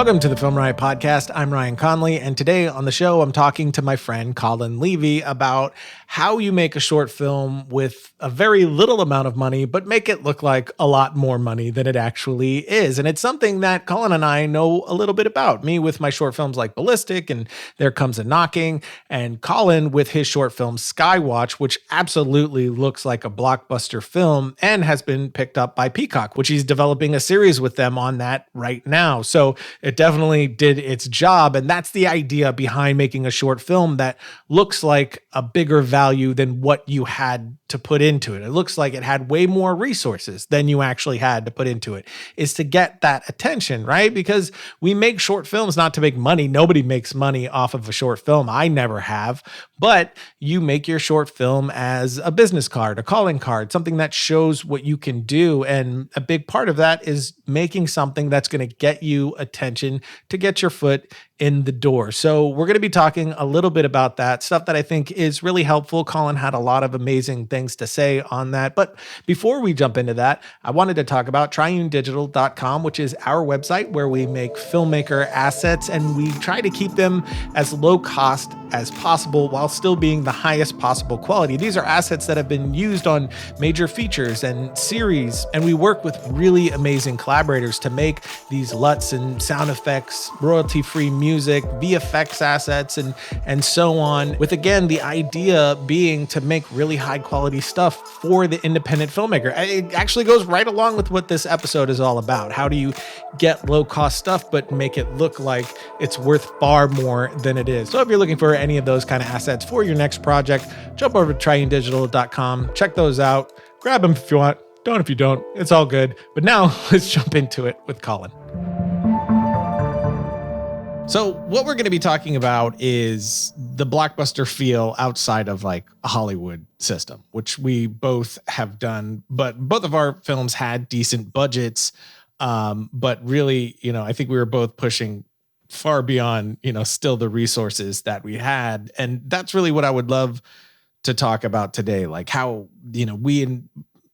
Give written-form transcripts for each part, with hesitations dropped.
Welcome to the Film Riot Podcast. I'm Ryan Conley, and today on the show, I'm talking to my friend Colin Levy about how you make a short film with a very little amount of money, but make it look like a lot more money than it actually is. And it's something that Colin and I know a little bit about. Me with my short films like Ballistic and There Comes a Knocking, and Colin with his short film Skywatch, which absolutely looks like a blockbuster film and has been picked up by Peacock, which he's developing a series with them on that right now. So it definitely did its job. And that's the idea behind making a short film that looks like a bigger value than what you had to put into it. It looks like it had way more resources than you actually had to put into it, is to get that attention, right? Because we make short films not to make money. Nobody makes money off of a short film. I never have. But you make your short film as a business card, a calling card, something that shows what you can do. And a big part of that is making something that's going to get you attention to get your foot in the door. So we're going to be talking a little bit about that stuff that I think is really helpful. Colin had a lot of amazing things to say on that. But before we jump into that, I wanted to talk about triunedigital.com, which is our website where we make filmmaker assets and we try to keep them as low cost as possible while still being the highest possible quality. These are assets that have been used on major features and series, and we work with really amazing collaborators to make these LUTs and sound effects, royalty-free music, VFX assets, and so on, with, again, the idea being to make really high quality stuff for the independent filmmaker. It actually goes right along with what this episode is all about. How do you get low cost stuff but make it look like it's worth far more than it is? So if you're looking for any of those kind of assets for your next project, jump over to triunedigital.com, check those out, grab them if you want, don't if you don't, it's all good. But now let's jump into it with Colin. So what we're going to be talking about is the blockbuster feel outside of like a Hollywood system, which we both have done, but both of our films had decent budgets. But really, I think we were both pushing far beyond, still the resources that we had. And that's really what I would love to talk about today. Like how, we and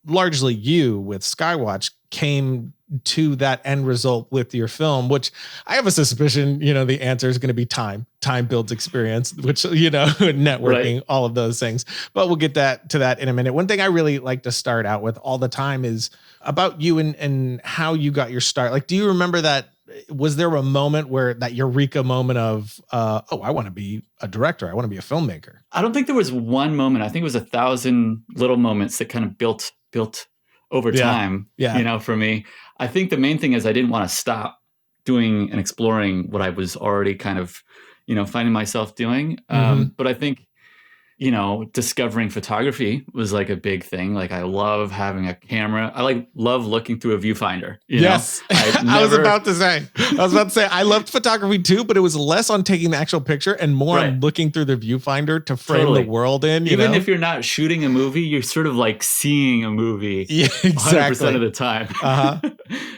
largely you with Skywatch came to that end result with your film, which I have a suspicion, the answer is going to be time builds experience, which, networking, right, all of those things. But we'll get to that in a minute. One thing I really like to start out with all the time is about you and how you got your start. Like, do you remember that? Was there a moment where that eureka moment of, I want to be a director. I want to be a filmmaker? I don't think there was one moment. I think it was 1,000 little moments that kind of built over time, for me. I think the main thing is I didn't want to stop doing and exploring what I was already kind of, finding myself doing. But I think, discovering photography was like a big thing. Like I love having a camera. I love looking through a viewfinder. Yes. I was about to say, I loved photography too, but it was less on taking the actual picture and more on looking through the viewfinder to frame the world in. Even if you're not shooting a movie, you're sort of like seeing a movie 100% of the time.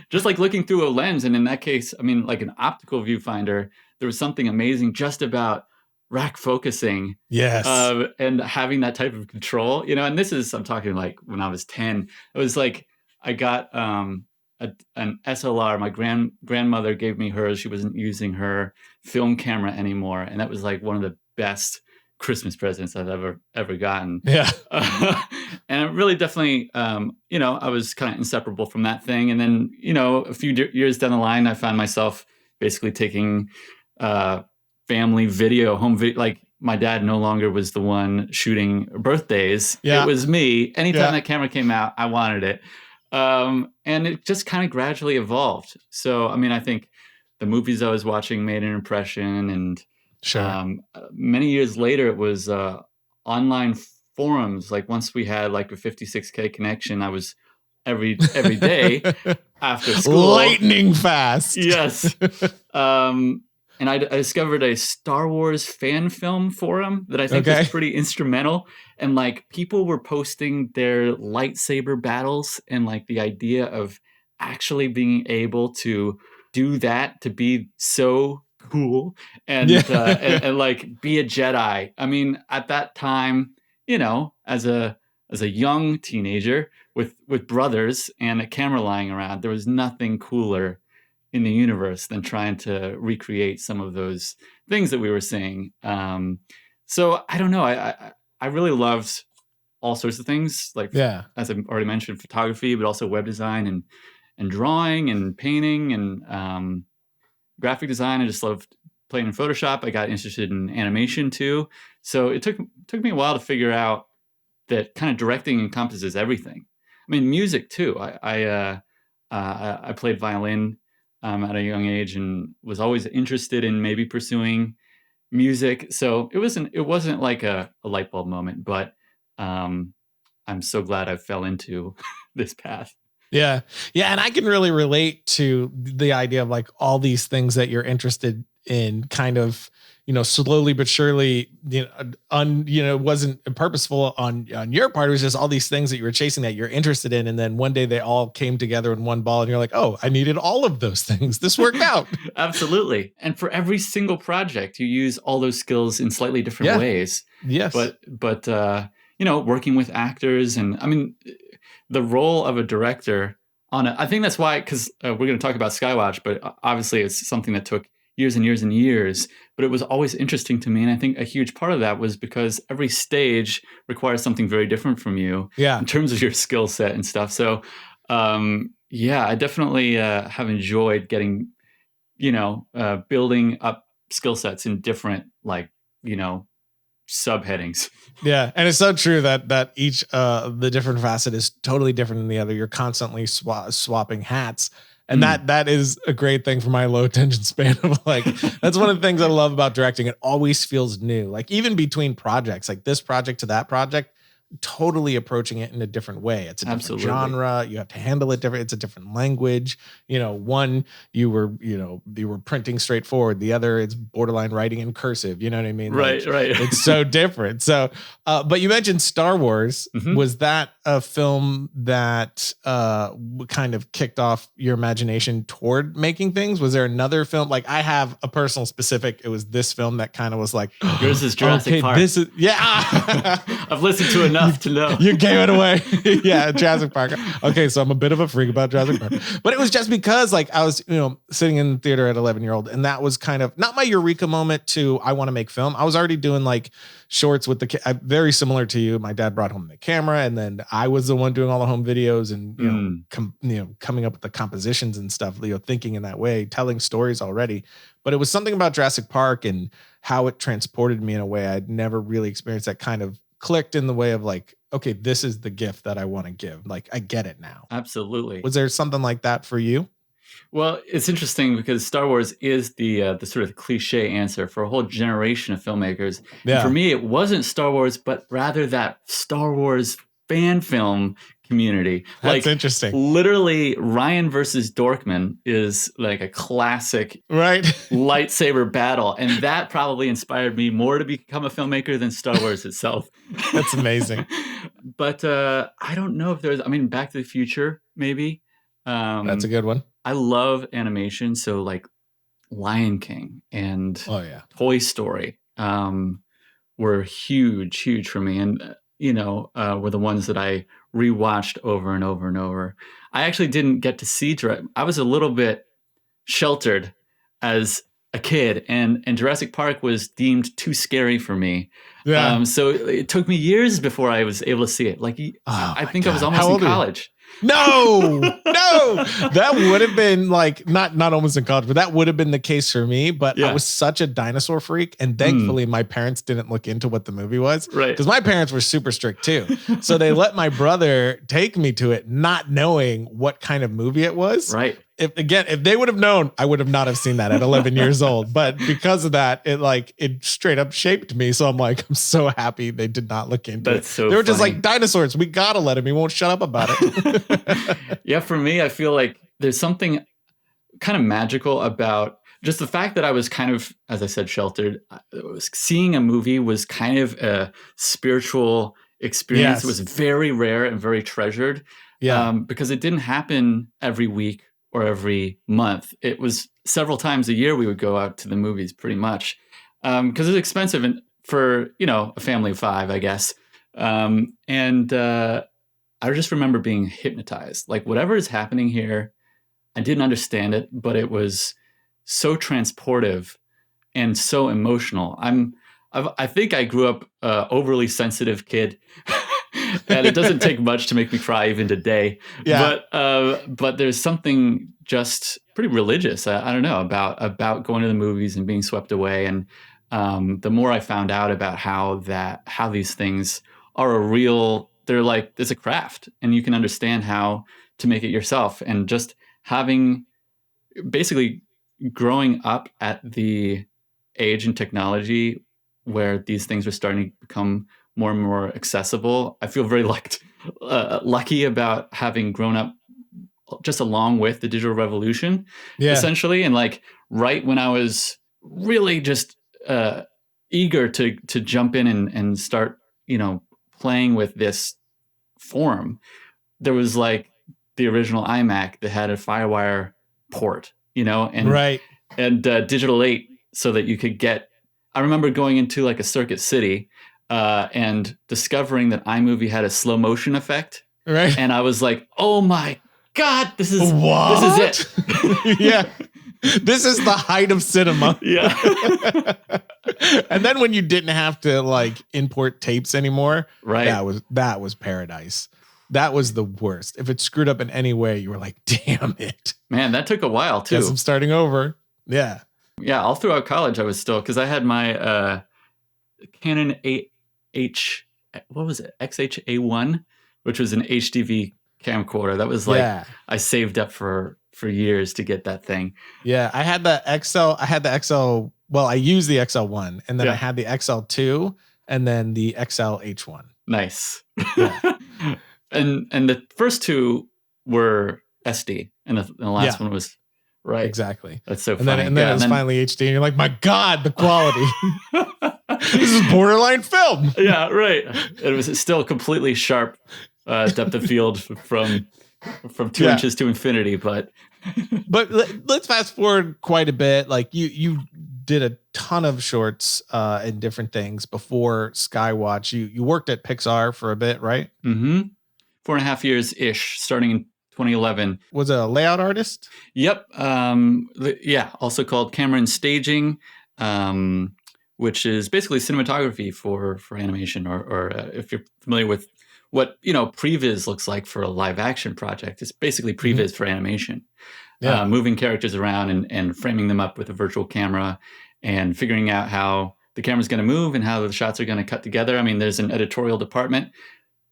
Just like looking through a lens. And in that case, like an optical viewfinder, there was something amazing just about rack focusing, and having that type of control, and this is, I'm talking like when I was 10, it was like I got an SLR. My grandmother gave me hers. She wasn't using her film camera anymore, and that was like one of the best Christmas presents I've ever gotten. And it really definitely, I was kind of inseparable from that thing. And then, a few years down the line, I found myself basically taking family video, home video. Like my dad no longer was the one shooting birthdays. It was me. Anytime that camera came out, I wanted it. And it just kind of gradually evolved. So, I think the movies I was watching made an impression. And many years later, it was online forums. Like once we had like a 56K connection, I was every day after school. Lightning fast. Yes. And I discovered a Star Wars fan film forum that I think was pretty instrumental. And like people were posting their lightsaber battles and like the idea of actually being able to do that, to be so cool and like be a Jedi. At that time, as a young teenager with brothers and a camera lying around, there was nothing cooler in the universe than trying to recreate some of those things that we were seeing. So I don't know. I really loved all sorts of things, like as I already mentioned, photography, but also web design and drawing and painting and graphic design. I just loved playing in Photoshop. I got interested in animation too. So it took me a while to figure out that kind of directing encompasses everything. I mean, music too. I played violin at a young age and was always interested in maybe pursuing music. So it wasn't like a light bulb moment, but I'm so glad I fell into this path. Yeah. Yeah. And I can really relate to the idea of like all these things that you're interested in kind of, slowly but surely, wasn't purposeful on your part. It was just all these things that you were chasing that you're interested in. And then one day they all came together in one ball and you're like, oh, I needed all of those things. This worked out. Absolutely. And for every single project, you use all those skills in slightly different ways. Yes. But working with actors and I mean, the role of a director I think that's why, because we're going to talk about Skywatch, but obviously it's something that took years and years and years, but it was always interesting to me. And I think a huge part of that was because every stage requires something very different from you in terms of your skill set and stuff. So, I definitely have enjoyed getting, building up skill sets in different, subheadings. Yeah. And it's so true that each, the different facet is totally different than the other. You're constantly swapping hats. And that is a great thing for my low attention span of like, that's one of the things I love about directing. It always feels new. Like even between projects, like this project to that project, totally approaching it in a different way. It's a different genre. You have to handle it different. It's a different language. One you were printing straightforward. The other it's borderline writing in cursive. You know what I mean? Right. It's so different. So, but you mentioned Star Wars. Mm-hmm. Was that a film that kind of kicked off your imagination toward making things? Was there another film? Like I have a personal specific. It was this film that kind of was like, yours is Jurassic Park. This is I've listened to enough to know. You gave it away. Yeah, Jurassic Park. Okay, so I'm a bit of a freak about Jurassic Park. But it was just because like I was, sitting in the theater at 11-year-old and that was kind of not my eureka moment to I want to make film. I was already doing like shorts with very similar to you. My dad brought home the camera and then I was the one doing all the home videos and coming up with the compositions and stuff, thinking in that way, telling stories already. But it was something about Jurassic Park and how it transported me in a way I'd never really experienced that kind of clicked in the way of like, okay, this is the gift that I want to give. Like, I get it now. Absolutely. Was there something like that for you? Well, it's interesting because Star Wars is the sort of cliche answer for a whole generation of filmmakers. Yeah. And for me, it wasn't Star Wars, but rather that Star Wars fan film community. That's interesting. Literally, Ryan versus Dorkman is like a classic lightsaber battle. And that probably inspired me more to become a filmmaker than Star Wars itself. That's amazing. But I don't know if Back to the Future, maybe. That's a good one. I love animation. So like Lion King and Toy Story were huge for me. And, were the ones that I rewatched over and over and over. I actually didn't get to see I was a little bit sheltered as a kid and Jurassic Park was deemed too scary for me. Yeah. So it took me years before I was able to see it. Like I think I was almost in college. No, that would have been like not almost in college, but that would have been the case for me. But I was such a dinosaur freak, and thankfully my parents didn't look into what the movie was, right? Because my parents were super strict too, so they let my brother take me to it, not knowing what kind of movie it was, right? If they would have known, I would have not have seen that at 11 years old. But because of that, it straight up shaped me. So I'm like, I'm so happy they did not look into it. So they were just like, dinosaurs, we gotta let him. He won't shut up about it. Yeah, for me, I feel like there's something kind of magical about just the fact that I was kind of, as I said, sheltered. Seeing a movie was kind of a spiritual experience. Yes. It was very rare and very treasured. Yeah, because it didn't happen every week or every month. It was several times a year we would go out to the movies pretty much because it's expensive and for, a family of 5, I guess. I just remember being hypnotized. Like whatever is happening here, I didn't understand it, but it was so transportive and so emotional. I think I grew up overly sensitive kid, and it doesn't take much to make me cry even today. Yeah. But there's something just pretty religious. I don't know about going to the movies and being swept away. And the more I found out about how these things are they're like, it's a craft, and you can understand how to make it yourself. And just having basically growing up at the age and technology where these things are starting to become more and more accessible, I feel very lucky about having grown up just along with the digital revolution, essentially. And like right when I was really just eager to jump in and start, playing with this form, there was like the original iMac that had a FireWire port, and Digital 8, so that you could get. I remember going into like a Circuit City and discovering that iMovie had a slow motion effect, right? And I was like, "Oh my God, this is it!" Yeah, this is the height of cinema. Yeah. And then when you didn't have to like import tapes anymore, right? That was paradise. That was the worst. If it screwed up in any way, you were like, damn it. Man, that took a while too. Guess I'm starting over. Yeah. Yeah, all throughout college, I was still, because I had my Canon XH-A1, which was an HDV camcorder. That was like, I saved up for years to get that thing. Yeah, I had the XL. Well, I used the XL1, and then I had the XL2, and then the XL-H1. Nice. Yeah. And the first two were SD, and the last one was right. Exactly. That's so funny. And then it was finally HD, and you're like, my God, the quality. This is borderline film. Yeah, right. It was still completely sharp depth of field from 2 inches to infinity, but let's fast forward quite a bit. Like you did a ton of shorts and different things before Skywatch. You worked at Pixar for a bit, right? Mm-hmm. 4.5 years ish, starting in 2011. Was a layout artist? Yep. Also called camera and staging, which is basically cinematography for animation, or if you're familiar with what previs looks like for a live action project, it's basically previs for animation. Yeah. Moving characters around and framing them up with a virtual camera and figuring out how the camera's going to move and how the shots are going to cut together. I mean, there's an editorial department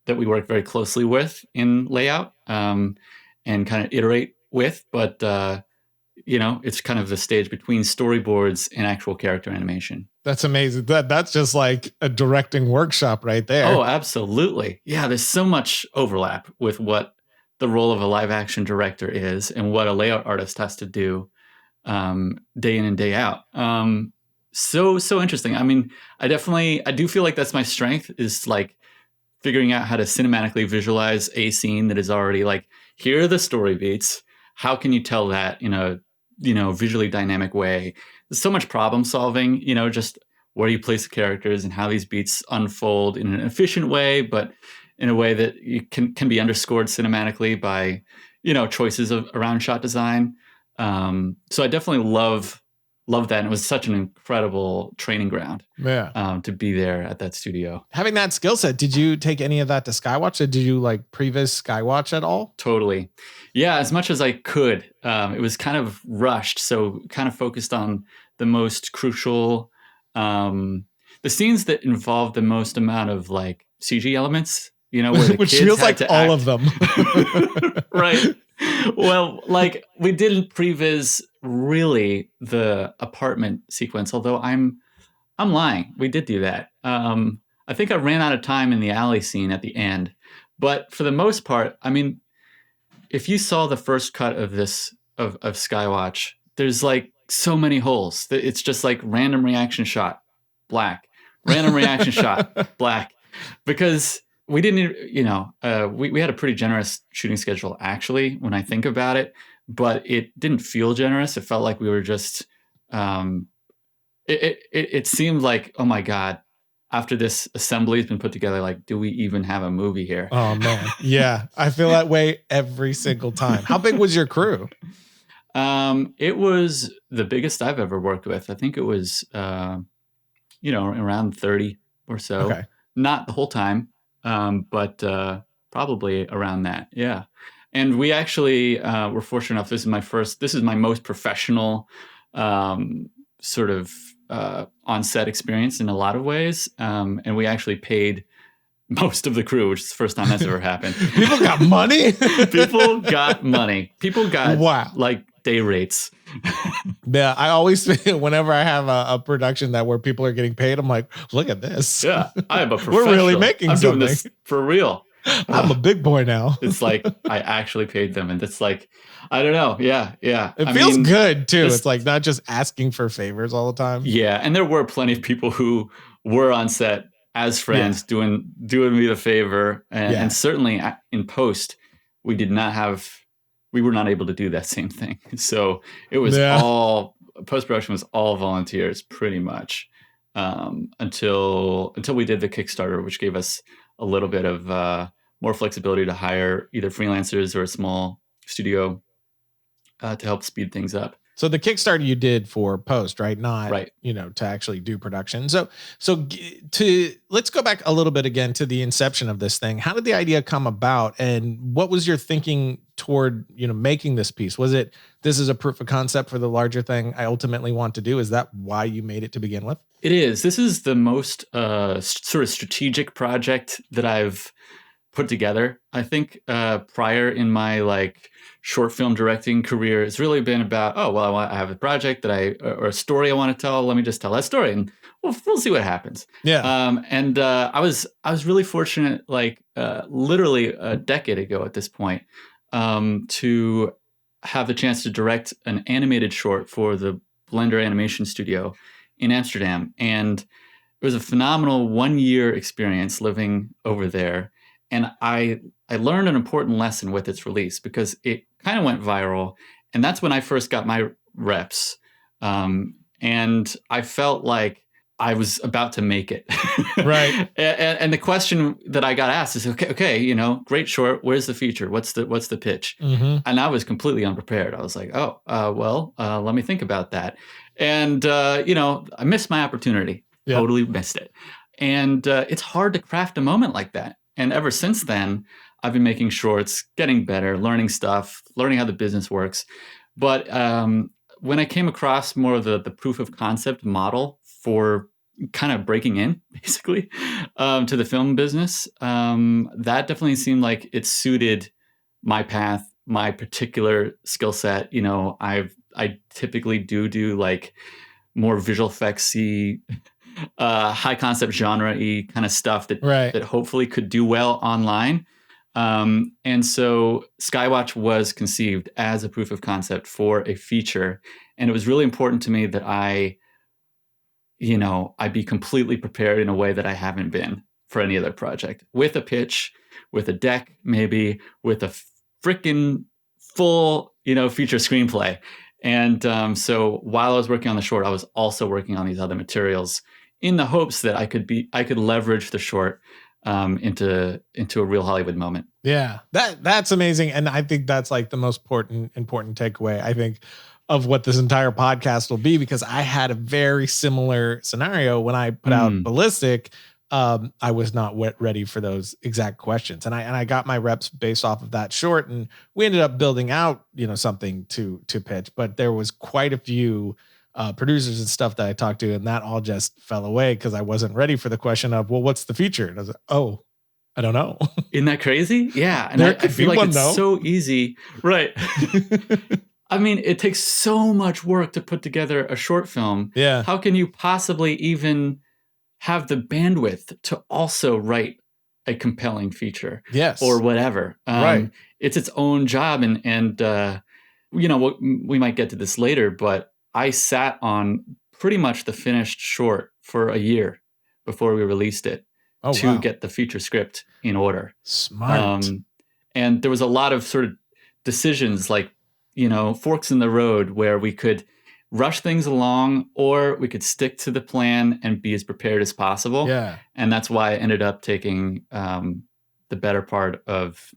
that we work very closely with in layout and kind of iterate with, but it's kind of the stage between storyboards and actual character animation. That's amazing. That's just like a directing workshop right there. Oh, absolutely. Yeah, there's so much overlap with what the role of a live action director is and what a layout artist has to do day in and day out. So interesting. I mean, I do feel like that's my strength, is like figuring out how to cinematically visualize a scene that is already like, here are the story beats. How can you tell that in a visually dynamic way? There's so much problem solving, just where you place the characters and how these beats unfold in an efficient way, but in a way that you can be underscored cinematically by, choices around shot design. So I definitely love that. And it was such an incredible training ground to be there at that studio. Having that skill set, did you take any of that to Skywatch? Or did you like previs Skywatch at all? Totally. Yeah, as much as I could. It was kind of rushed, so kind of focused on the most crucial, the scenes that involved the most amount of like CG elements, where the which kids feels had like to all act. of them. Right. Well, like we didn't previs really the apartment sequence, although I'm lying. We did do that. I think I ran out of time in the alley scene at the end, but for the most part, I mean, if you saw the first cut of this of Skywatch, there's like so many holes. It's just like random reaction shot, black, random reaction shot, black, because we didn't, we had a pretty generous shooting schedule, actually, when I think about it, but it didn't feel generous. It felt like we were just, it seemed like, oh my God, after this assembly has been put together, like, do we even have a movie here? Oh man. Yeah. I feel that way every single time. How big was your crew? It was the biggest I've ever worked with. I think it was, around 30 or so. Okay. Not the whole time, but probably around that. Yeah. And we actually were fortunate enough. This is my most professional sort of on-set experience in a lot of ways. And we actually paid most of the crew, which is the first time that's ever happened. People got money? People got money. People got like day rates. Yeah, I always, whenever I have a production where people are getting paid, I'm like, look at this. Yeah, I am a professional. We're really making something. I'm doing this for real. I'm a big boy now. It's like I actually paid them, and it's like, I don't know. Yeah. It feels good too. It's like not just asking for favors all the time. Yeah, and there were plenty of people who were on set as friends doing me the favor, and certainly in post, we were not able to do that same thing. So it was all post-production was all volunteers pretty much until we did the Kickstarter, which gave us a little bit of more flexibility to hire either freelancers or a small studio to help speed things up. So the Kickstarter you did for post, right? Not, to actually do production. So let's go back a little bit again to the inception of this thing. How did the idea come about, and what was your thinking toward, making this piece? Was it, this is a proof of concept for the larger thing I ultimately want to do? Is that why you made it to begin with? It is. This is the most sort of strategic project that I've put together. I think prior in my short film directing career, it's really been about, I have a project or a story I want to tell. Let me just tell that story, and we'll see what happens. Yeah. I was really fortunate, literally a decade ago at this point, to have the chance to direct an animated short for the Blender Animation Studio in Amsterdam, and it was a phenomenal 1-year experience living over there. And I learned an important lesson with its release, because it kind of went viral. And that's when I first got my reps. And I felt like I was about to make it. Right. And the question that I got asked is, okay, great short. Where's the feature? What's the pitch? Mm-hmm. And I was completely unprepared. I was like, let me think about that. And, I missed my opportunity. Yeah. Totally missed it. And it's hard to craft a moment like that. And ever since then, I've been making shorts, getting better, learning stuff, learning how the business works. But when I came across more of the proof of concept model for kind of breaking in, basically, to the film business, that definitely seemed like it suited my path, my particular skill set. I typically do more visual effects-y, high concept genre-y kind of stuff that hopefully could do well online. And so Skywatch was conceived as a proof of concept for a feature. And it was really important to me that I be completely prepared in a way that I haven't been for any other project, with a pitch, with a deck, maybe with a freaking full, feature screenplay. And so while I was working on the short, I was also working on these other materials in the hopes that I could leverage the short into a real Hollywood moment. Yeah, that's amazing. And I think that's the most important takeaway, I think, of what this entire podcast will be, because I had a very similar scenario when I put out Ballistic. I was not ready for those exact questions. And I got my reps based off of that short, and we ended up building out, something to pitch, but there was quite a few producers and stuff that I talked to, and that all just fell away because I wasn't ready for the question of, well, what's the feature? And I was like, oh, I don't know. Isn't that crazy? Yeah. And I feel like it's so easy. Right. I mean, it takes so much work to put together a short film. Yeah. How can you possibly even have the bandwidth to also write a compelling feature? Yes. Or whatever. Right. It's its own job. And we might get to this later, but I sat on pretty much the finished short for a year before we released it to get the feature script in order. Smart. And there was a lot of sort of decisions, forks in the road, where we could rush things along or we could stick to the plan and be as prepared as possible. Yeah. And that's why I ended up taking the better part of,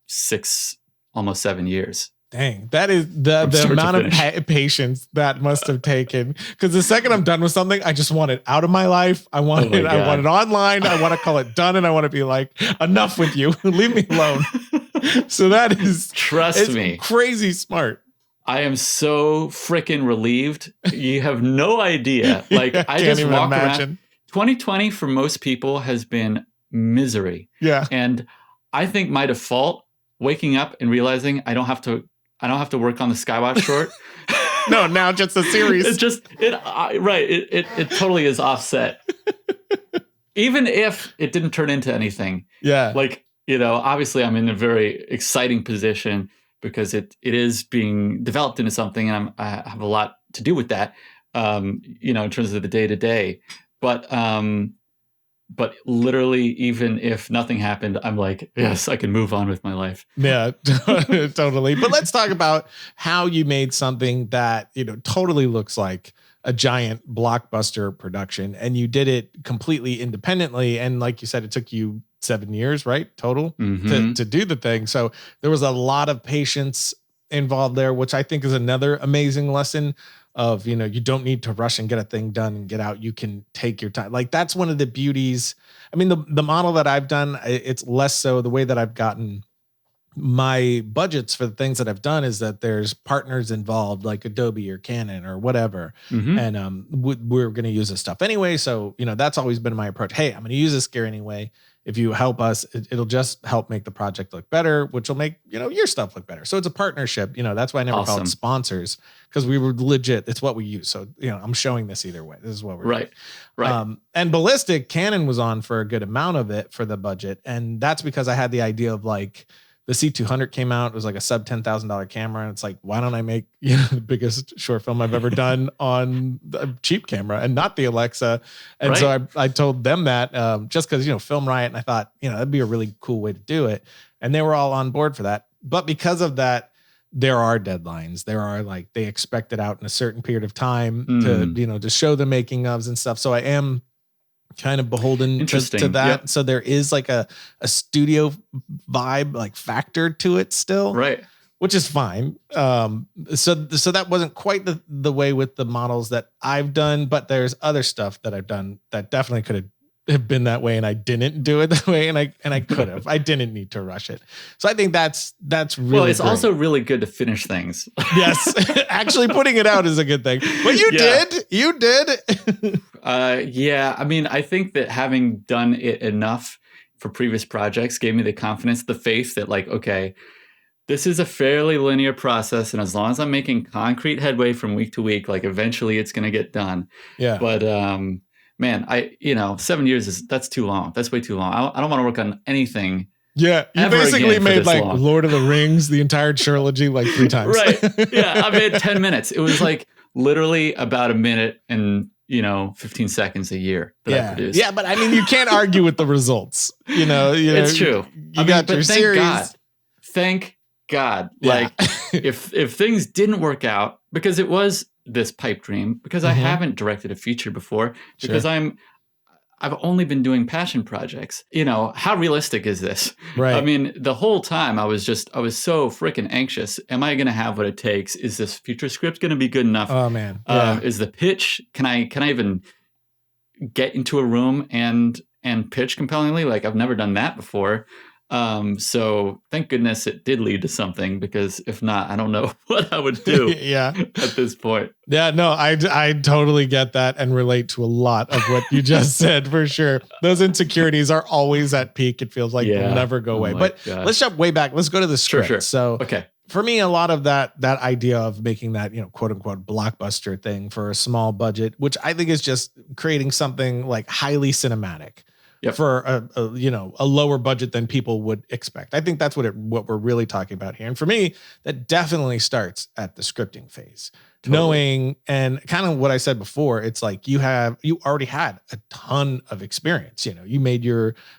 6, almost 7 years. Dang, that is the amount of patience that must have taken. Because the second I'm done with something, I just want it out of my life. I want it online. I want to call it done, and I want to be like, enough with you. Leave me alone. So that is, trust me, crazy smart. I am so freaking relieved. You have no idea. Like I just walk around. 2020 for most people has been misery. Yeah, and I think my default, waking up and realizing I don't have to work on the Skywatch short. No, now just a series. It's just right. It totally is offset. Even if it didn't turn into anything. Yeah. Like, obviously I'm in a very exciting position because it is being developed into something, and I have a lot to do with that. In terms of the day to day. But literally, even if nothing happened, I'm like, yes, I can move on with my life. Yeah, totally. But let's talk about how you made something that, totally looks like a giant blockbuster production, and you did it completely independently. And like you said, it took you 7 years, right? Total to do the thing. So there was a lot of patience involved there, which I think is another amazing lesson of, you don't need to rush and get a thing done and get out. You can take your time. Like that's one of the beauties. I mean, the model that I've done, it's less so. The way that I've gotten my budgets for the things that I've done is that there's partners involved, like Adobe or Canon or whatever. And we're going to use this stuff anyway. So, that's always been my approach. Hey, I'm going to use this gear anyway. If you help us, it'll just help make the project look better, which will make, your stuff look better. So it's a partnership. That's why I never call it sponsors, because we were legit. It's what we use. So, I'm showing this either way. This is what we're doing. Right. And Ballistic, Canon was on for a good amount of it for the budget. And that's because I had the idea of like, the C200 came out. It was like a sub $10,000 camera. And it's like, why don't I make the biggest short film I've ever done on a cheap camera and not the Alexa? And so I told them that just because, Film Riot. And I thought, that'd be a really cool way to do it. And they were all on board for that. But because of that, there are deadlines. There are they expect it out in a certain period of time to show the making ofs and stuff. So I am kind of beholden to that. Yep. So there is like a studio vibe factored to it still. Right. Which is fine. So that wasn't quite the way with the models that I've done, but there's other stuff that I've done that definitely could have been that way, and I didn't do it that way, and I could have. I didn't need to rush it. So I think that's really well. It's great. Also really good to finish things. Yes, actually putting it out is a good thing. But you did. Yeah. I mean, I think that having done it enough for previous projects gave me the confidence, the faith that okay, this is a fairly linear process, and as long as I'm making concrete headway from week to week, eventually it's going to get done. Yeah. But man, 7 years that's too long. That's way too long. I don't want to work on anything. Yeah, you basically made Lord of the Rings, the entire trilogy 3 times. Right. Yeah, I made 10 minutes. It was literally about a minute and 15 seconds a year that I produced. Yeah, but I mean, you can't argue with the results. It's true. You got your series. Thank God. If things didn't work out, because it was this pipe dream, because I haven't directed a feature before, because I've only been doing passion projects. How realistic is this? Right. I mean, the whole time I was so freaking anxious. Am I going to have what it takes? Is this future script going to be good enough? Oh man. Is the pitch, can I even get into a room and pitch compellingly? I've never done that before. So thank goodness it did lead to something, because if not, I don't know what I would do at this point. Yeah, no, I totally get that and relate to a lot of what you just said, for sure. Those insecurities are always at peak. It feels like they'll never go away. But let's jump way back. Let's go to the script. Sure. So okay. For me, a lot of that idea of making that, quote unquote blockbuster thing for a small budget, which I think is just creating something highly cinematic. Yep. For a lower budget than people would expect. I think that's what we're really talking about here. And for me, that definitely starts at the scripting phase. knowing, and kind of what I said before, it's like you already had a ton of experience. You made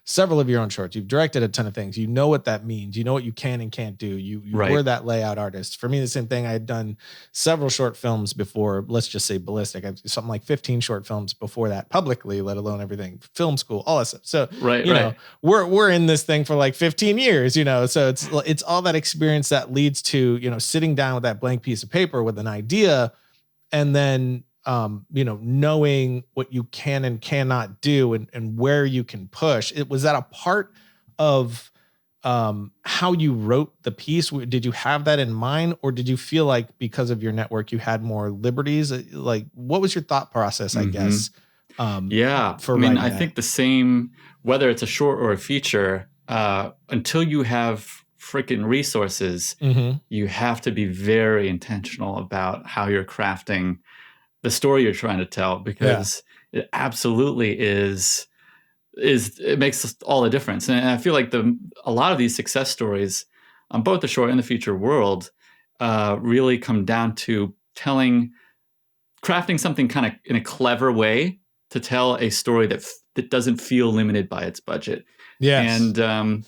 several of your own shorts. You've directed a ton of things. You know what that means. You know what you can and can't do. You Right. were that layout artist. For me, the same thing. I had done several short films before. Let's just say Ballistic. I've something like 15 short films before that publicly, let alone everything, film school, all that stuff. So right. we're in this thing for like 15 years. So it's all that experience that leads to sitting down with that blank piece of paper with an idea. And then, knowing what you can and cannot do and where you can push. Was that a part of how you wrote the piece? Did you have that in mind, or did you feel like because of your network, you had more liberties? Like, what was your thought process, I guess? I think the same, whether it's a short or a feature, until you have freaking resources, you have to be very intentional about how you're crafting the story you're trying to tell, because it absolutely is it makes all the difference. And I feel like a lot of these success stories on both the short and the feature world really come down to crafting something kind of in a clever way to tell a story that doesn't feel limited by its budget. Yes. And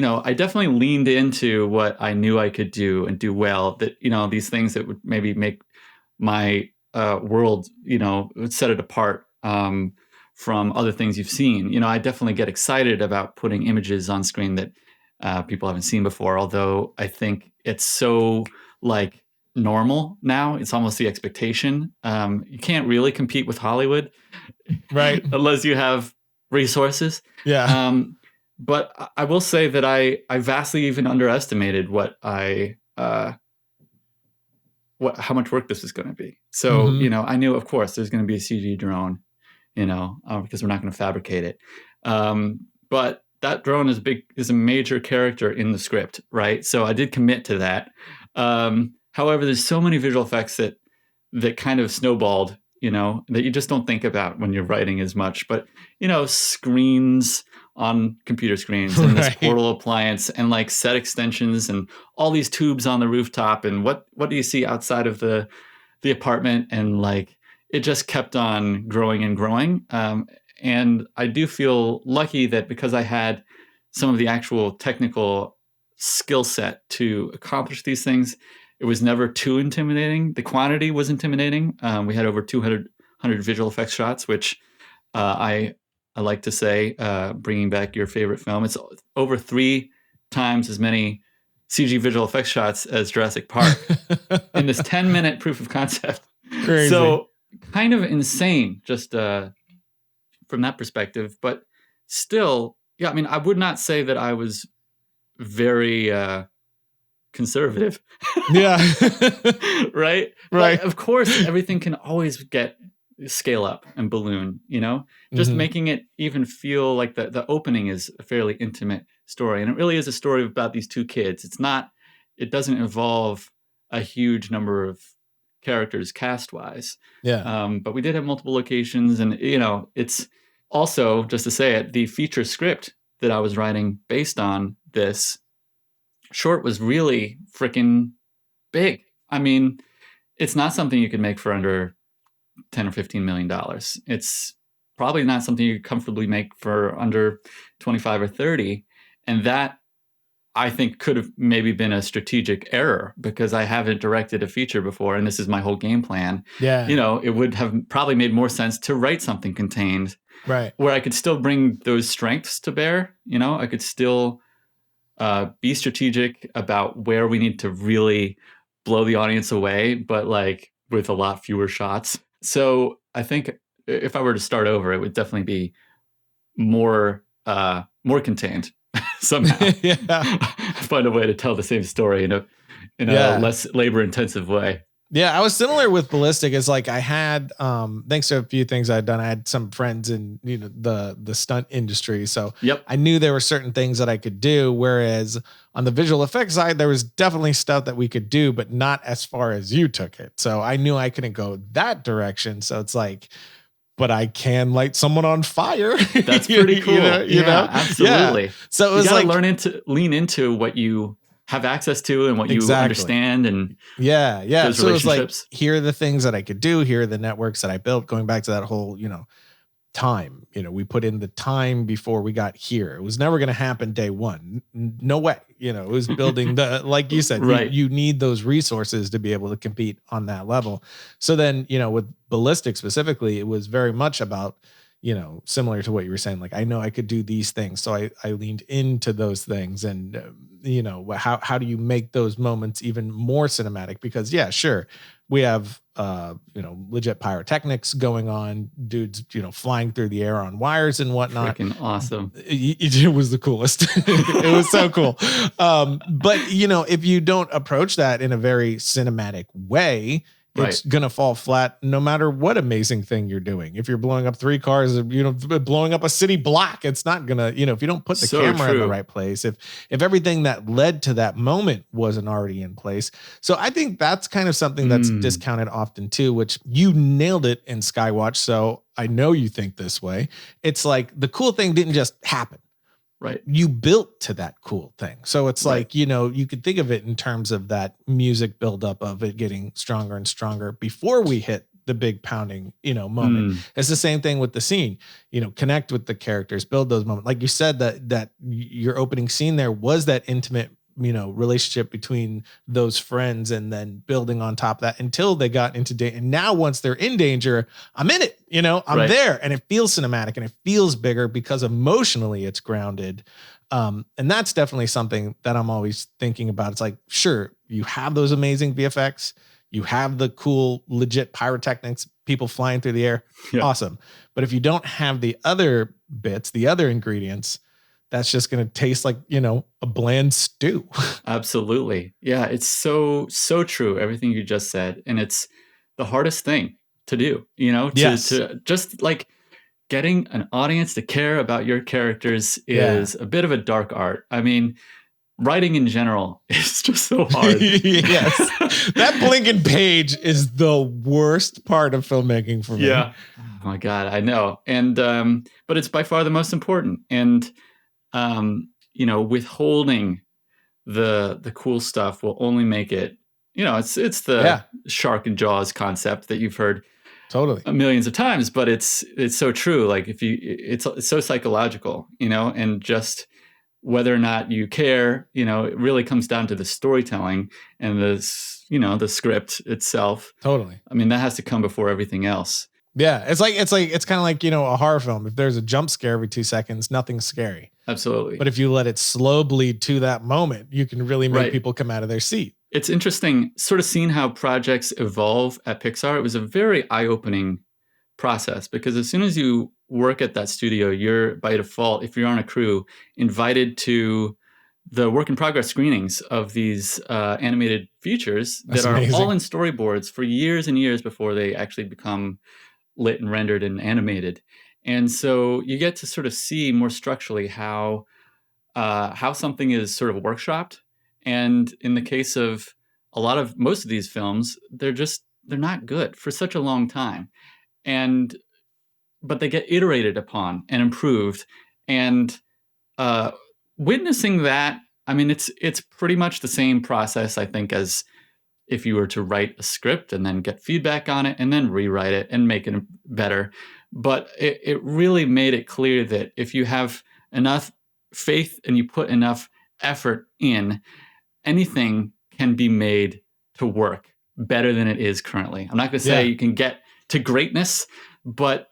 I definitely leaned into what I knew I could do and do well, that, these things that would maybe make my world, would set it apart from other things you've seen. I definitely get excited about putting images on screen that people haven't seen before, although I think it's so like normal now. It's almost the expectation. You can't really compete with Hollywood, right? Unless you have resources. Yeah. But I will say that I vastly even underestimated how much work this was going to be. So, I knew, of course, there's going to be a CG drone, because we're not going to fabricate it. But that drone is a major character in the script, right? So I did commit to that. However, there's so many visual effects that kind of snowballed, that you just don't think about when you're writing as much. But, screens on computer screens and this portal appliance and like set extensions and all these tubes on the rooftop, and what do you see outside of the apartment, and like it just kept on growing and growing. And I do feel lucky that because I had some of the actual technical skill set to accomplish these things, it was never too intimidating. The quantity was intimidating. We had over 200 visual effects shots, which I like to say, bringing back your favorite film, it's over 3 times as many CG visual effects shots as Jurassic Park in this 10-minute proof of concept. Crazy. So kind of insane just from that perspective. But still, I would not say that I was very conservative. Yeah. Right? But of course, everything can always scale up and balloon, just making it even feel like the opening is a fairly intimate story. And it really is a story about these 2 kids. It doesn't involve a huge number of characters cast wise. Yeah. But we did have multiple locations, and, it's also, just to say it, the feature script that I was writing based on this short was really freaking big. I mean, it's not something you can make for under $10 or $15 million. It's probably not something you could comfortably make for under 25 or 30. And that, I think, could have maybe been a strategic error, because I haven't directed a feature before, and this is my whole game plan. Yeah. It would have probably made more sense to write something contained, right, where I could still bring those strengths to bear. I could still be strategic about where we need to really blow the audience away, but like with a lot fewer shots. So I think if I were to start over, it would definitely be more contained somehow. Find a way to tell the same story in a less labor intensive way. Yeah, I was similar with Ballistic. It's like I had, thanks to a few things I'd done, I had some friends in the stunt industry. So I knew there were certain things that I could do. Whereas on the visual effects side, there was definitely stuff that we could do, but not as far as you took it. So I knew I couldn't go that direction. So it's like, but I can light someone on fire. That's pretty cool. You know? Absolutely. Yeah. So it was learn lean into what you have access to and what you Exactly. understand, and yeah. those So it was like, relationships. here are the things that I could do. Here are the networks that I built. Going back to that whole, time, we put in the time before we got here. It was never going to happen day one. No way. It was building like you said, Right. you need those resources to be able to compete on that level. So then, with ballistic specifically, it was very much about, similar to what you were saying, like, I know I could do these things. So I leaned into those things, and, how do you make those moments even more cinematic? Because yeah, sure. We have, legit pyrotechnics going on, dudes, flying through the air on wires and whatnot. Freaking awesome. It was the coolest. It was so cool. But if you don't approach that in a very cinematic way, it's Right. gonna fall flat no matter what amazing thing you're doing. If you're blowing up 3 cars, blowing up a city block, it's not gonna, if you don't put the So camera in the true. right place, if everything that led to that moment wasn't already in place. So I think that's kind of something that's discounted often too, which you nailed it in Skywatch. So I know you think this way. It's like the cool thing didn't just happen. Right. You built to that cool thing. So it's Right. like, you could think of it in terms of that music buildup of it getting stronger and stronger before we hit the big pounding, moment. It's the same thing with the scene, connect with the characters, build those moments. Like you said, that your opening scene there was that intimate, relationship between those friends, and then building on top of that until they got into danger. And now once they're in danger, I'm in it, I'm Right. there, and it feels cinematic and it feels bigger because emotionally it's grounded. And that's definitely something that I'm always thinking about. It's like, sure, you have those amazing VFX, you have the cool, legit pyrotechnics, people flying through the air. Yeah. Awesome. But if you don't have the other bits, the other ingredients, that's just going to taste like, a bland stew. Absolutely. Yeah. It's so true. Everything you just said. And it's the hardest thing to do, Yes. to just like getting an audience to care about your characters is a bit of a dark art. I mean, writing in general is just so hard. Yes. That blinking page is the worst part of filmmaking for me. Yeah. Oh my God, I know. And but it's by far the most important. And withholding the cool stuff will only make it, it's the shark and jaws concept that you've heard totally millions of times, but it's so true. Like it's so psychological, and just whether or not you care, it really comes down to the storytelling and the script itself. Totally. I mean, that has to come before everything else. Yeah. It's kind of like, a horror film. If there's a jump scare every 2 seconds, nothing's scary. Absolutely. But if you let it slow bleed to that moment, you can really make people come out of their seat. It's interesting sort of seeing how projects evolve at Pixar. It was a very eye-opening process, because as soon as you work at that studio, you're by default, if you're on a crew, invited to the work in progress screenings of these animated features that are all in storyboards for years and years before they actually become lit and rendered and animated. And so you get to sort of see more structurally how something is sort of workshopped. And in the case of most of these films, they're not good for such a long time. But they get iterated upon and improved. And witnessing that, I mean, it's pretty much the same process, I think, as if you were to write a script and then get feedback on it and then rewrite it and make it better. But it really made it clear that if you have enough faith and you put enough effort in, anything can be made to work better than it is currently. I'm not going to say you can get to greatness, but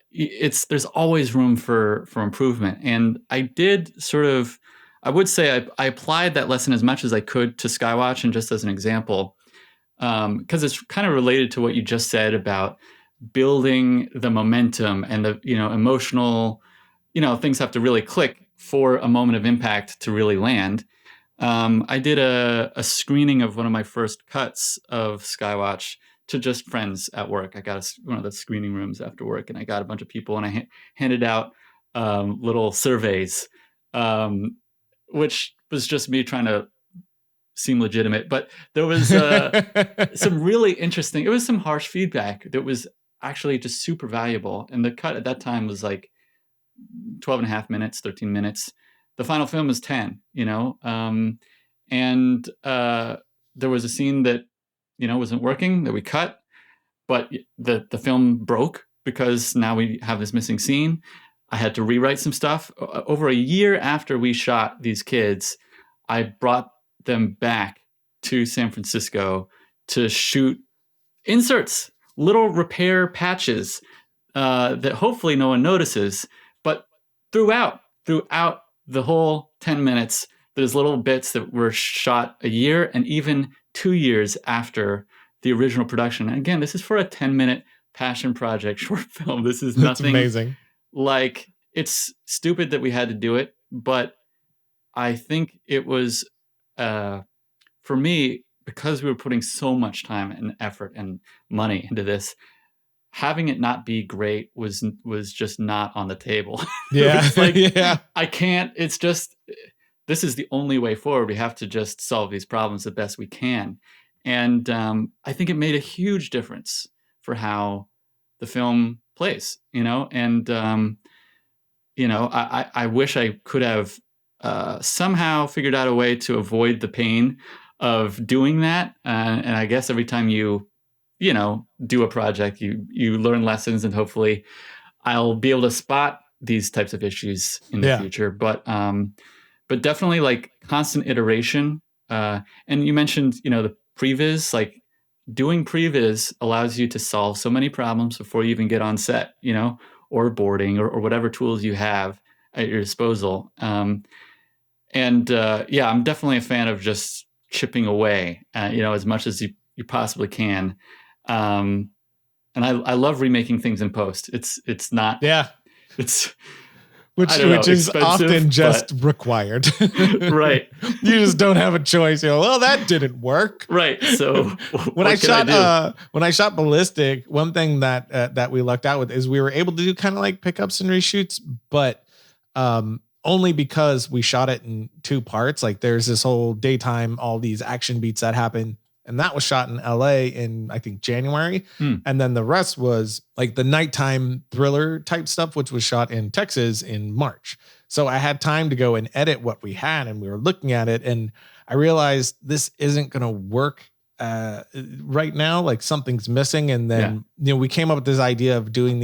there's always room for improvement. And I would say I applied that lesson as much as I could to Skywatch. And just as an example, because it's kind of related to what you just said about building the momentum and the emotional, things have to really click for a moment of impact to really land. I did a screening of one of my first cuts of Skywatch to just friends at work. I got one of the screening rooms after work, and I got a bunch of people, and I handed out little surveys, which was just me trying to seem legitimate. But there was some really interesting, it was some harsh feedback that was actually just super valuable. And the cut at that time was like 12 and a half minutes, 13 minutes. The final film is 10, And there was a scene that, wasn't working, that we cut, but the film broke because now we have this missing scene. I had to rewrite some stuff. Over a year after we shot these kids, I brought them back to San Francisco to shoot inserts, little repair patches that hopefully no one notices. But throughout the whole 10 minutes, there's little bits that were shot a year and even 2 years after the original production. And again, this is for a 10-minute passion project short film. This is nothing amazing. Like, it's stupid that we had to do it, but I think it was, for me, because we were putting so much time and effort and money into this, having it not be great was just not on the table. Yeah. Like, yeah. I can't, it's just, this is the only way forward. We have to just solve these problems the best we can. And I think it made a huge difference for how the film plays, and, I wish I could have somehow figured out a way to avoid the pain of doing that. And I guess every time you do a project, you learn lessons, and hopefully I'll be able to spot these types of issues in the future. But definitely, like, constant iteration. And you mentioned, the previs, like, doing previs allows you to solve so many problems before you even get on set, or boarding, or whatever tools you have at your disposal. I'm definitely a fan of just chipping away, as much as you possibly can. And I love remaking things in post. It's not, it's, which is often just required. Right. You just don't have a choice. Well, that didn't work. Right. So when I shot Ballistic, one thing that we lucked out with is we were able to do kind of like pickups and reshoots, but only because we shot it in 2 parts. Like, there's this whole daytime, all these action beats that happen. And that was shot in LA in, I think, January. And then the rest was like the nighttime thriller type stuff, which was shot in Texas in March. So I had time to go and edit what we had, and we were looking at it, and I realized this isn't going to work right now. Like, something's missing. And then, we came up with this idea of doing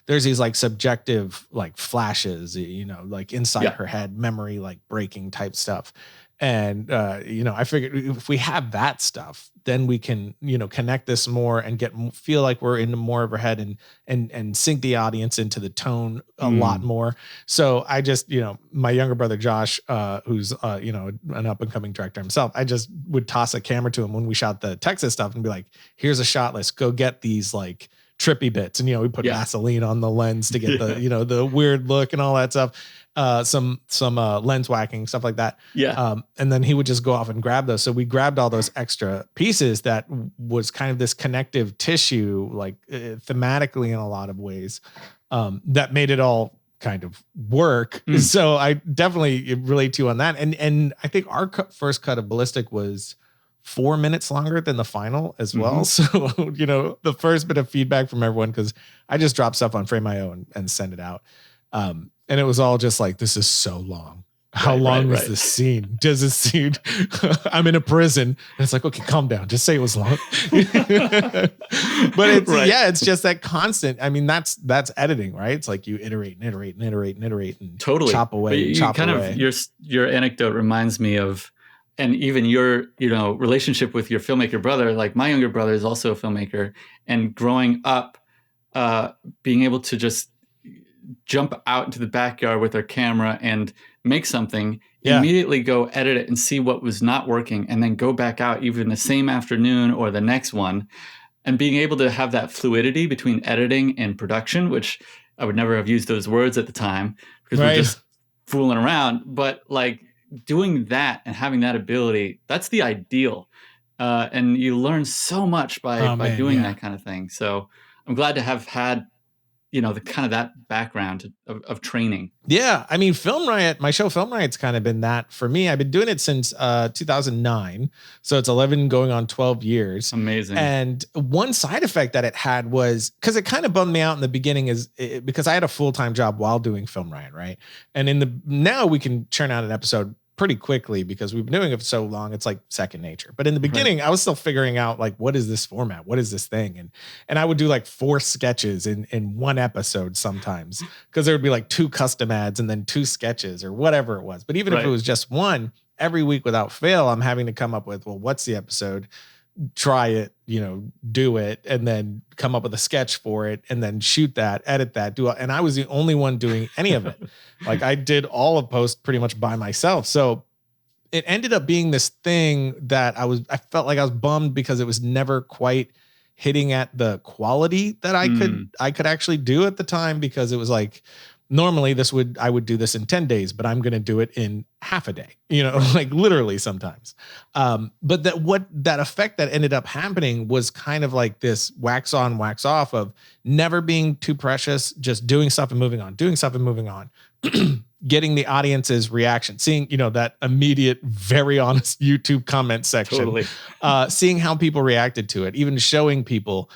there's these like subjective, like, flashes, like inside her head, memory, like breaking type stuff. And, I figured if we have that stuff, then we can, connect this more and feel like we're into more of her head and sink the audience into the tone a lot more. So I just, my younger brother, Josh, who's, an up and coming director himself, I just would toss a camera to him when we shot the Texas stuff and be like, here's a shot list, go get these like trippy bits. And, we put Vaseline on the lens to get the, the weird look and all that stuff. Some lens whacking, stuff like that. And then he would just go off and grab those. So we grabbed all those extra pieces that was kind of this connective tissue, like thematically in a lot of ways, that made it all kind of work. So I definitely relate to you on that. And I think our first cut of Ballistic was 4 minutes longer than the final as well. So, the first bit of feedback from everyone, because I just drop stuff on Frame.io and send it out. And it was all just like, this is so long. How long was this scene? Does this scene? I'm in a prison. And it's like, okay, calm down. Just say it was long. But it's, it's just that constant. I mean, that's editing, right? It's like you iterate and iterate and iterate and iterate and chop away, chop away. Your anecdote reminds me of, and even your, relationship with your filmmaker brother. Like, my younger brother is also a filmmaker, and growing up, being able to just jump out into the backyard with our camera and make something, immediately go edit it and see what was not working, and then go back out even the same afternoon or the next one, and being able to have that fluidity between editing and production, which I would never have used those words at the time because we're just fooling around. But like, doing that and having that ability, that's the ideal. And you learn so much by doing that kind of thing. So I'm glad to have had, the kind of that background of training. Yeah. I mean, Film Riot, my show Film Riot's kind of been that for me. I've been doing it since 2009. So it's 11 going on 12 years. Amazing. And one side effect that it had was, because it kind of bummed me out in the beginning, because I had a full-time job while doing Film Riot, right? And now we can churn out an episode pretty quickly because we've been doing it for so long. It's like second nature. But in the beginning, I was still figuring out like, what is this format? What is this thing? And I would do like 4 sketches in one episode sometimes because there would be like 2 custom ads and then 2 sketches or whatever it was. But even if it was just one, every week without fail, I'm having to come up with, well, what's the episode? Try it, do it, and then come up with a sketch for it, and then shoot that, edit that, and I was the only one doing any of it. Like I did all of post pretty much by myself. So it ended up being this thing that I felt like I was bummed because it was never quite hitting at the quality that I could actually do at the time, because it was like, normally I would do this in 10 days, but I'm going to do it in half a day, like literally sometimes. But that effect that ended up happening was kind of like this wax on, wax off of never being too precious, just doing stuff and moving on, getting the audience's reaction, seeing, that immediate, very honest YouTube comment section, totally. Seeing how people reacted to it, even showing people,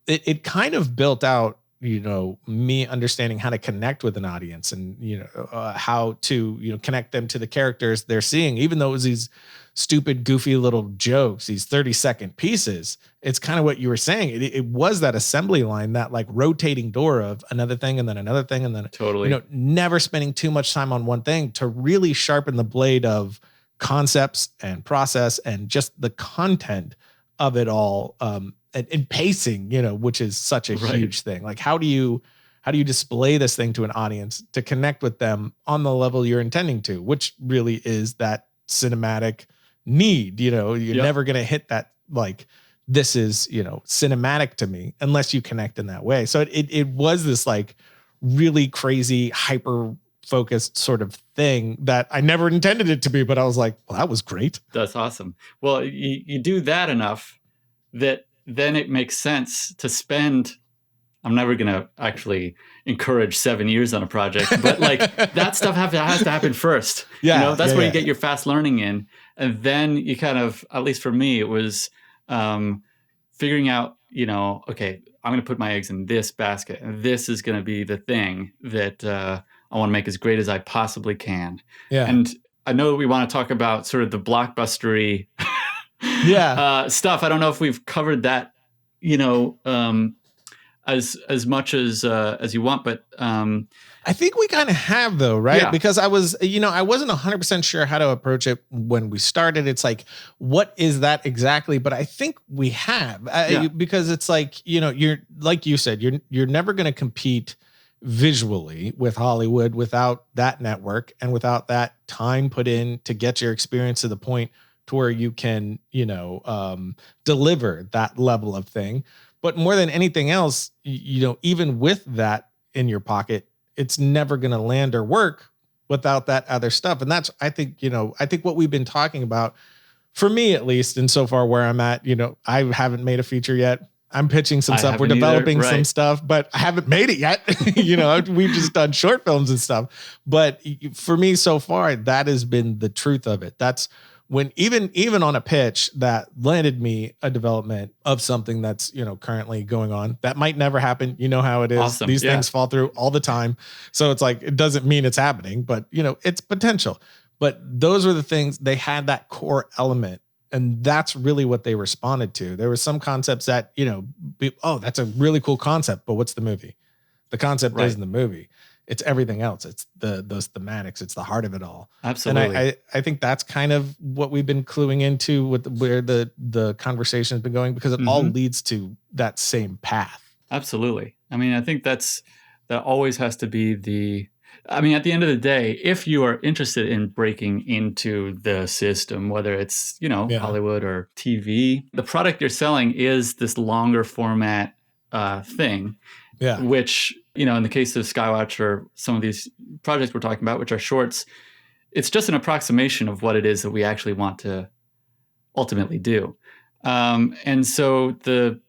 it kind of built out, me understanding how to connect with an audience and, how to, connect them to the characters they're seeing, even though it was these stupid, goofy little jokes, these 30-second pieces. It's kind of what you were saying. It was that assembly line, that like rotating door of another thing and then another thing. And then, totally, never spending too much time on one thing to really sharpen the blade of concepts and process and just the content of it all. And pacing, which is such a huge thing. Like, how do you display this thing to an audience to connect with them on the level you're intending to, which really is that cinematic need. You're never going to hit that, like, this is, cinematic to me unless you connect in that way. So it was this like really crazy, hyper focused sort of thing that I never intended it to be, but I was like, well, that was great. That's awesome. Well, you do that enough that then it makes sense to spend, I'm never going to actually encourage 7 years on a project, but like that stuff has to happen first. That's where you get your fast learning in. And then you kind of, at least for me, it was figuring out, okay, I'm going to put my eggs in this basket, and this is going to be the thing that I want to make as great as I possibly can. Yeah. And I know we want to talk about sort of the blockbustery stuff. I don't know if we've covered that, as much as you want, but I think we kind of have, though, right? Yeah. Because I wasn't 100% sure how to approach it when we started. It's like, what is that exactly? But I think we have, because it's like, you're, like you said, you're never going to compete visually with Hollywood without that network and without that time put in to get your experience to the point to where you can, deliver that level of thing. But more than anything else, even with that in your pocket, it's never going to land or work without that other stuff. And that's, I think what we've been talking about, for me at least, and so far where I'm at, I haven't made a feature yet. I'm pitching some stuff. We're developing some stuff, but I haven't made it yet. We've just done short films and stuff. But for me so far, that has been the truth of it. That's when even on a pitch that landed me a development of something that's, currently going on, that might never happen. You know how it is. Awesome. These things fall through all the time. So it's like, it doesn't mean it's happening, but it's potential. But those were the things, they had that core element. And that's really what they responded to. There were some concepts that, that's a really cool concept, but what's the movie? The concept isn't the movie. It's everything else. It's those thematics. It's the heart of it all. Absolutely. And I think that's kind of what we've been cluing into with where the conversation has been going, because it all leads to that same path. Absolutely. I mean, I think that always has to be at the end of the day, if you are interested in breaking into the system, whether it's, Hollywood or TV, the product you're selling is this longer format thing, which, in the case of Skywatch or some of these projects we're talking about, which are shorts, it's just an approximation of what it is that we actually want to ultimately do. And so the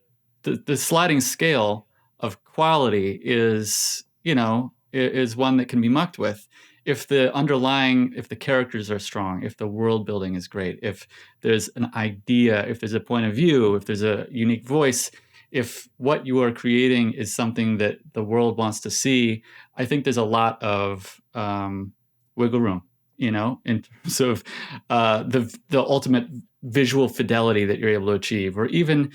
sliding scale of quality is one that can be mucked with. If the characters are strong, if the world building is great, if there's an idea, if there's a point of view, if there's a unique voice, if what you are creating is something that the world wants to see, I think there's a lot of wiggle room. in terms of the ultimate visual fidelity that you're able to achieve, or even,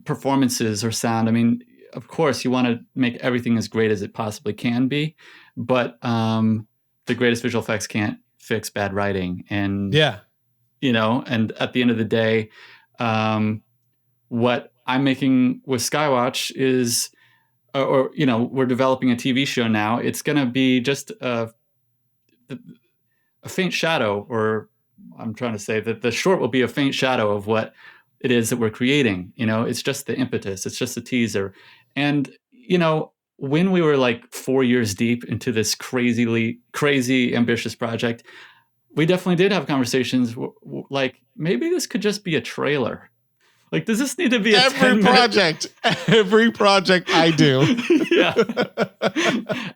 performances or sound. I mean, of course, you want to make everything as great as it possibly can be, but the greatest visual effects can't fix bad writing. And and at the end of the day, what I'm making with Skywatch is, we're developing a TV show now. It's going to be just a faint shadow, or I'm trying to say that the short will be a faint shadow of what it is that we're creating. It's just the impetus. It's just a teaser. And, when we were like 4 years deep into this crazy ambitious project, we definitely did have conversations like, maybe this could just be a trailer. Like, does this need to be every project I do? Yeah.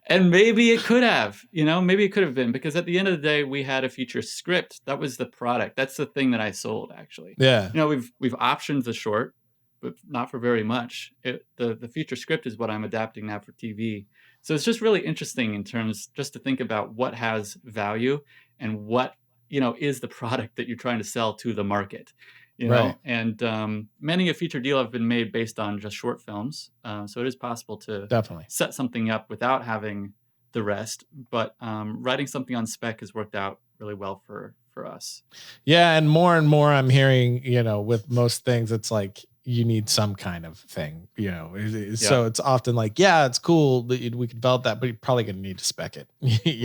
And maybe it could have, maybe it could have been, because at the end of the day, we had a feature script. That was the product. That's the thing that I sold, actually. Yeah. We've optioned the short, but not for very much. The feature script is what I'm adapting now for TV. So it's just really interesting in terms just to think about what has value and what, is the product that you're trying to sell to the market. Right. And many a feature deal have been made based on just short films. So it is possible to definitely set something up without having the rest. But writing something on spec has worked out really well for us. Yeah. And more I'm hearing, with most things, it's like, you need some kind of thing, so it's often like, yeah, it's cool that we can develop that, but you're probably going to need to spec it,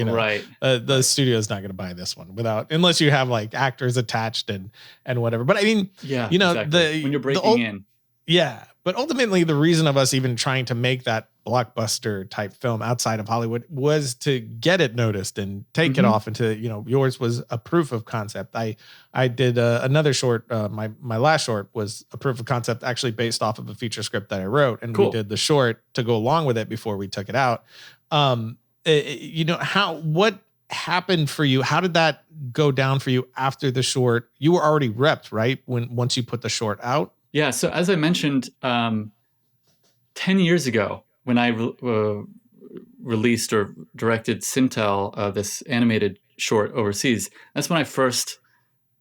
right. The studio is not going to buy this one unless you have like actors attached and whatever. But I mean, exactly. When you're breaking in. Yeah. But ultimately, the reason of us even trying to make that blockbuster type film outside of Hollywood was to get it noticed and take it off into, yours was a proof of concept. I did another short. My last short was a proof of concept, actually based off of a feature script that I wrote. And we did the short to go along with it before we took it out. What happened for you? How did that go down for you after the short? You were already repped, right? Once you put the short out? Yeah. So as I mentioned, 10 years ago, when I released or directed Sintel, this animated short overseas, that's when I first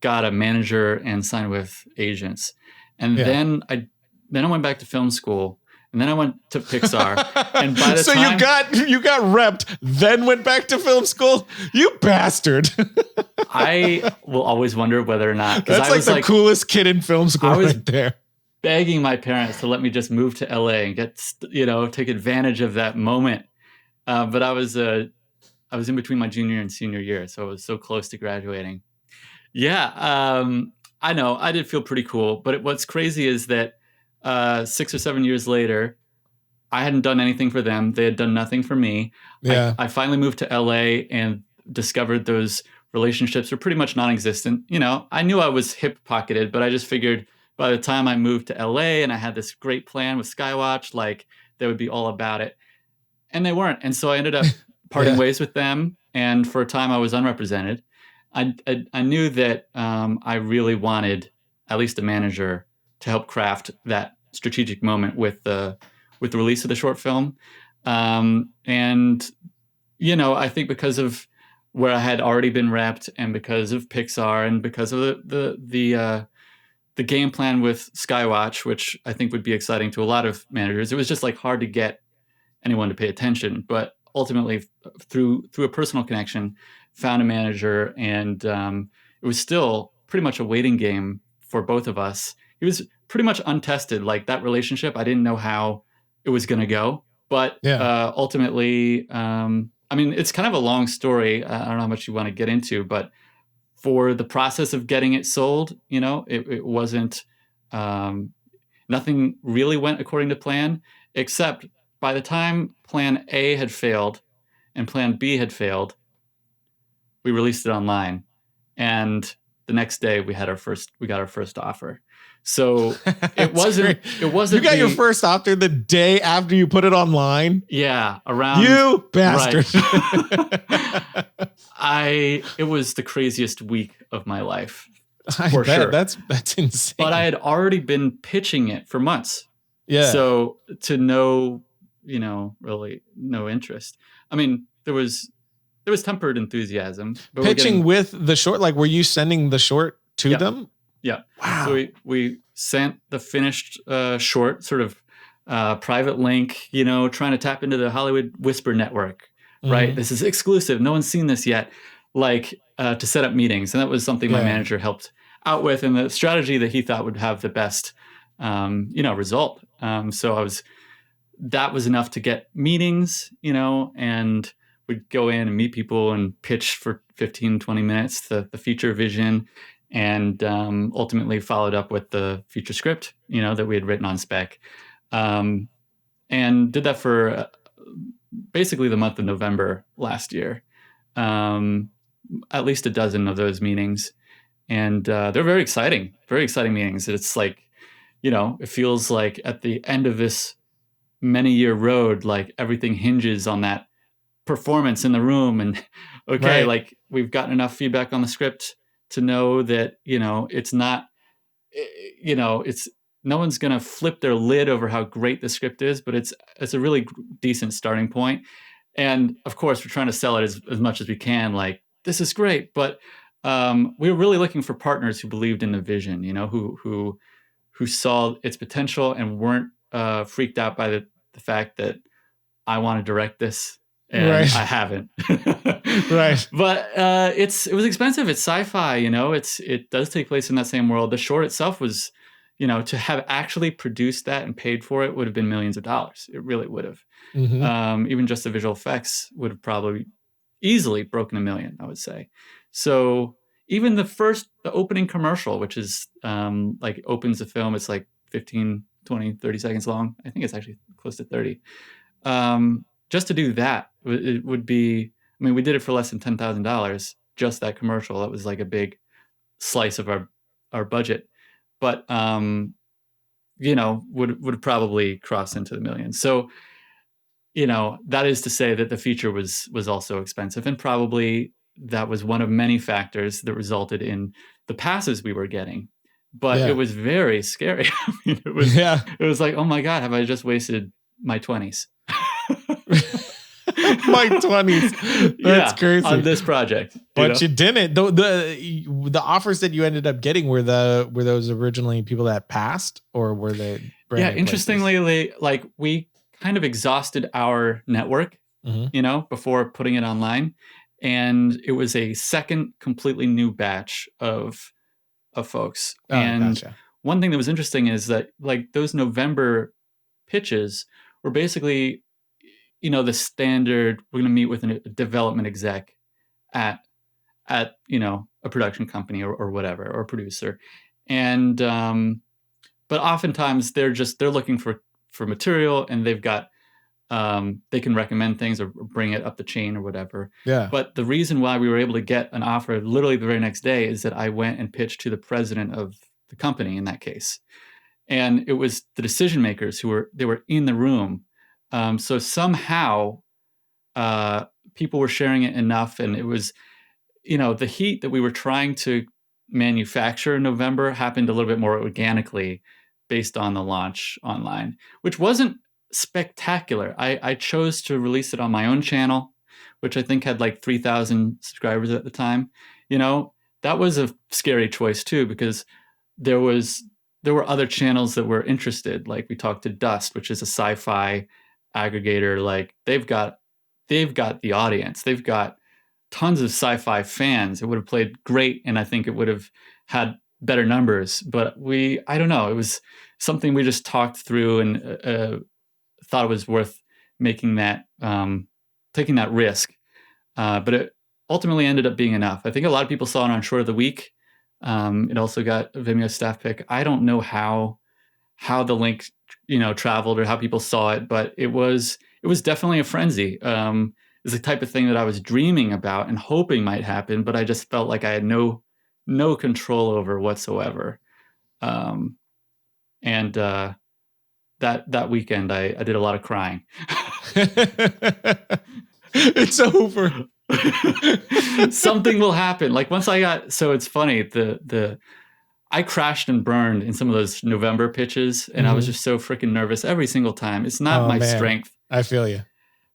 got a manager and signed with agents. And then I went back to film school, and then I went to Pixar. And by the time you got repped, then went back to film school, you bastard. I will always wonder whether or not, that's like the coolest kid in film school right there. Begging my parents to let me just move to LA and get, take advantage of that moment. But I was in between my junior and senior year, so I was so close to graduating. Yeah, I know. I did feel pretty cool. But what's crazy is that 6 or 7 years later, I hadn't done anything for them. They had done nothing for me. Yeah. I finally moved to LA and discovered those relationships were pretty much non-existent. I knew I was hip-pocketed, but I just figured by the time I moved to LA and I had this great plan with Skywatch, like they would be all about it. And they weren't. And so I ended up parting ways with them. And for a time I was unrepresented. I knew that I really wanted at least a manager to help craft that strategic moment with the release of the short film. And, I think because of where I had already been repped, and because of Pixar, and because of the game plan with Skywatch, which I think would be exciting to a lot of managers, it was just like hard to get anyone to pay attention. But ultimately, through a personal connection, found a manager, and it was still pretty much a waiting game for both of us. He was pretty much untested. Like that relationship, I didn't know how it was going to go. But ultimately, it's kind of a long story. I don't know how much you want to get into, but for the process of getting it sold, it wasn't, nothing really went according to plan, except by the time plan A had failed and plan B had failed, we released it online. And the next day we got our first offer. So it wasn't. You got your first offer the day after you put it online. Yeah, around you bastard. Right. It was the craziest week of my life. I bet. Sure. That's insane. But I had already been pitching it for months. Yeah. So to really no interest. I mean, there was there was tempered enthusiasm. But pitching with the short, like, were you sending the short to them? Yeah. Wow. So we sent the finished short, sort of private link, trying to tap into the Hollywood Whisper network, right? This is exclusive. No one's seen this yet. Like to set up meetings. And that was something my manager helped out with, and the strategy that he thought would have the best, result. So that was enough to get meetings, and we'd go in and meet people and pitch for 15, 20 minutes, the feature vision, and ultimately followed up with the feature script, that we had written on spec. And did that for basically the month of November last year. At least a dozen of those meetings. And they're very exciting meetings. It's like, it feels like at the end of this many-year road, like everything hinges on that performance in the room. And okay, like we've gotten enough feedback on the script to know that, it's not, it's no one's going to flip their lid over how great the script is, but it's a really decent starting point. And of course, we're trying to sell it as much as we can. Like, this is great, but we were really looking for partners who believed in the vision, who saw its potential and weren't freaked out by the fact that I want to direct this and I haven't. Right. But it was expensive. It's sci-fi, it does take place in that same world. The short itself was, to have actually produced that and paid for it would have been millions of dollars. It really would have. Even just the visual effects would have probably easily broken $1 million, I would say. So even the opening commercial, which is like opens the film, it's like 15, 20, 30 seconds long. I think it's actually close to 30. Just to do that, it would be, we did it for less than $10,000, just that commercial. That was like a big slice of our budget, but would probably cross into the millions. So, that is to say that the feature was also expensive, and probably that was one of many factors that resulted in the passes we were getting. But it was very scary. It was like, oh my God, have I just wasted my 20s? My 20s. That's crazy. On this project. But you didn't. The offers that you ended up getting were those originally people that passed, or were they brand new interestingly, like we kind of exhausted our network, before putting it online. And it was a second completely new batch of folks. One thing that was interesting is that like those November pitches were basically, the standard, we're going to meet with a development exec at a production company or whatever, or producer. And, but oftentimes they're looking for material, and they've got, they can recommend things or bring it up the chain or whatever. Yeah. But the reason why we were able to get an offer literally the very next day is that I went and pitched to the president of the company in that case. And it was the decision makers they were in the room. So somehow people were sharing it enough, and it was, the heat that we were trying to manufacture in November happened a little bit more organically based on the launch online, which wasn't spectacular. I chose to release it on my own channel, which I think had like 3,000 subscribers at the time. That was a scary choice too, because there were other channels that were interested. Like we talked to Dust, which is a sci-fi aggregator. Like they've got the audience. They've got tons of sci-fi fans. It would have played great, and I think it would have had better numbers. But I don't know. It was something we just talked through and thought it was worth making that, taking that risk. But it ultimately ended up being enough. I think a lot of people saw it on Short of the Week. It also got a Vimeo staff pick. I don't know how the link, traveled or how people saw it, but it was definitely a frenzy. It's the type of thing that I was dreaming about and hoping might happen, but I just felt like I had no control over whatsoever. And that weekend, I did a lot of crying. It's over. Something will happen. Like once so it's funny, I crashed and burned in some of those November pitches, and I was just so freaking nervous every single time. It's not my strength. I feel you.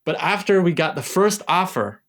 But after we got the first offer,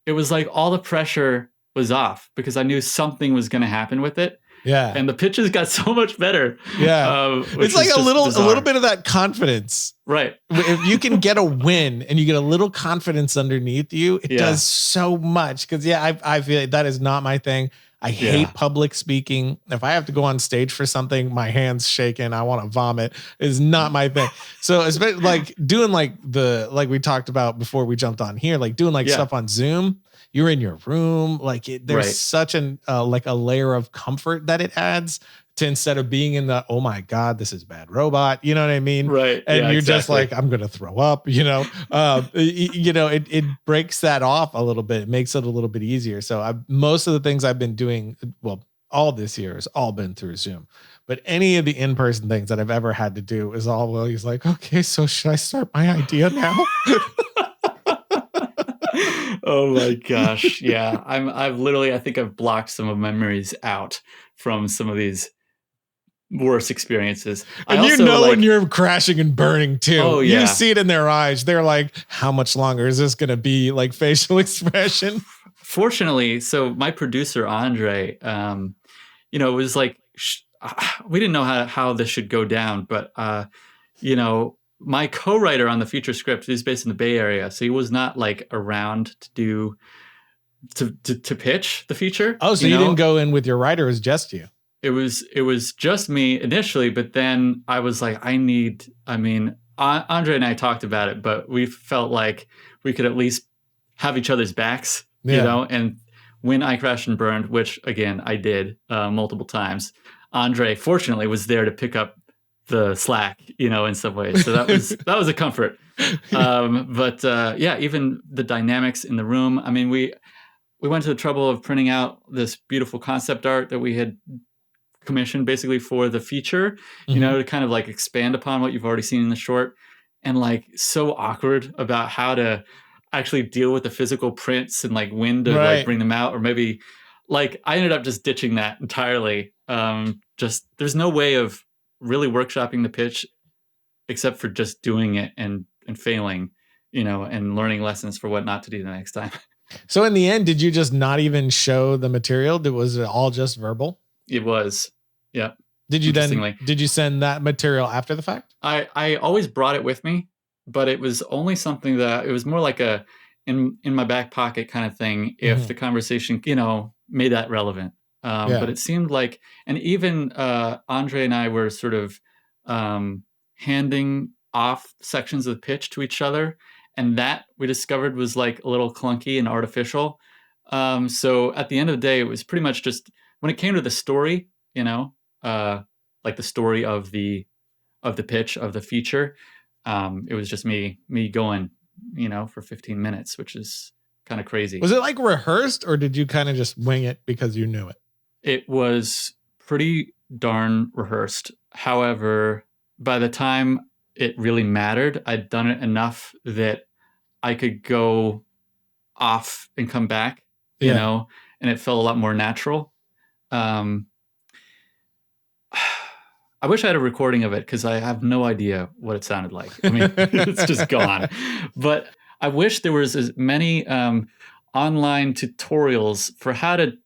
it was like all the pressure was off because I knew something was going to happen with it. Yeah. And the pitches got so much better. Yeah. It's like a little bit of that confidence. Right. If you can get a win and you get a little confidence underneath you, it does so much. Cause I feel like that is not my thing. I hate public speaking. If I have to go on stage for something, my hands shaking, I want to vomit, is not my thing. So especially like doing like we talked about before we jumped on here, like doing like stuff on Zoom, you're in your room, like there's such an like a layer of comfort that it adds to, instead of being in the, oh my God, this is bad robot, you know what I mean? Right. And you're just like, I'm going to throw up, it breaks that off a little bit. It makes it a little bit easier. So most of the things I've been doing, well, all this year has all been through Zoom, but any of the in-person things that I've ever had to do is always like, okay, so should I start my idea now? Oh my gosh. Yeah. I think I've blocked some of my memories out from some of these worse experiences. And when you're crashing and burning too. Oh, yeah. You see it in their eyes. They're like, how much longer is this going to be, like facial expression? Fortunately, so my producer, Andre, it was like, we didn't know how this should go down, but, my co-writer on the feature script is based in the Bay Area. So he was not like around to pitch the feature. Oh, so you didn't go in with your writer, it was just you. It was just me initially, but then I was like, Andre and I talked about it, but we felt like we could at least have each other's backs, and when I crashed and burned, which again, I did multiple times, Andre fortunately was there to pick up the slack, in some ways. So that was a comfort. But even the dynamics in the room. I mean, we went to the trouble of printing out this beautiful concept art that we had commissioned basically for the feature, to kind of like expand upon what you've already seen in the short, and like so awkward about how to actually deal with the physical prints and like when to like bring them out, or maybe like I ended up just ditching that entirely. Just there's no way of really workshopping the pitch except for just doing it and failing, and learning lessons for what not to do the next time. So in the end, did you just not even show the material? Was it all just verbal? It was. Yeah. Did you send that material after the fact? I always brought it with me, but it was only something that it was more like a in my back pocket kind of thing. If the conversation, made that relevant. But it seemed like, and even Andre and I were sort of handing off sections of the pitch to each other. And that we discovered was like a little clunky and artificial. So at the end of the day, it was pretty much just when it came to the story, like the story of the pitch of the feature, it was just me going, for 15 minutes, which is kind of crazy. Was it like rehearsed, or did you kind of just wing it because you knew it? It was pretty darn rehearsed. However, by the time it really mattered, I'd done it enough that I could go off and come back, and it felt a lot more natural. I wish I had a recording of it because I have no idea what it sounded like. I mean, it's just gone. But I wish there was as many online tutorials for how to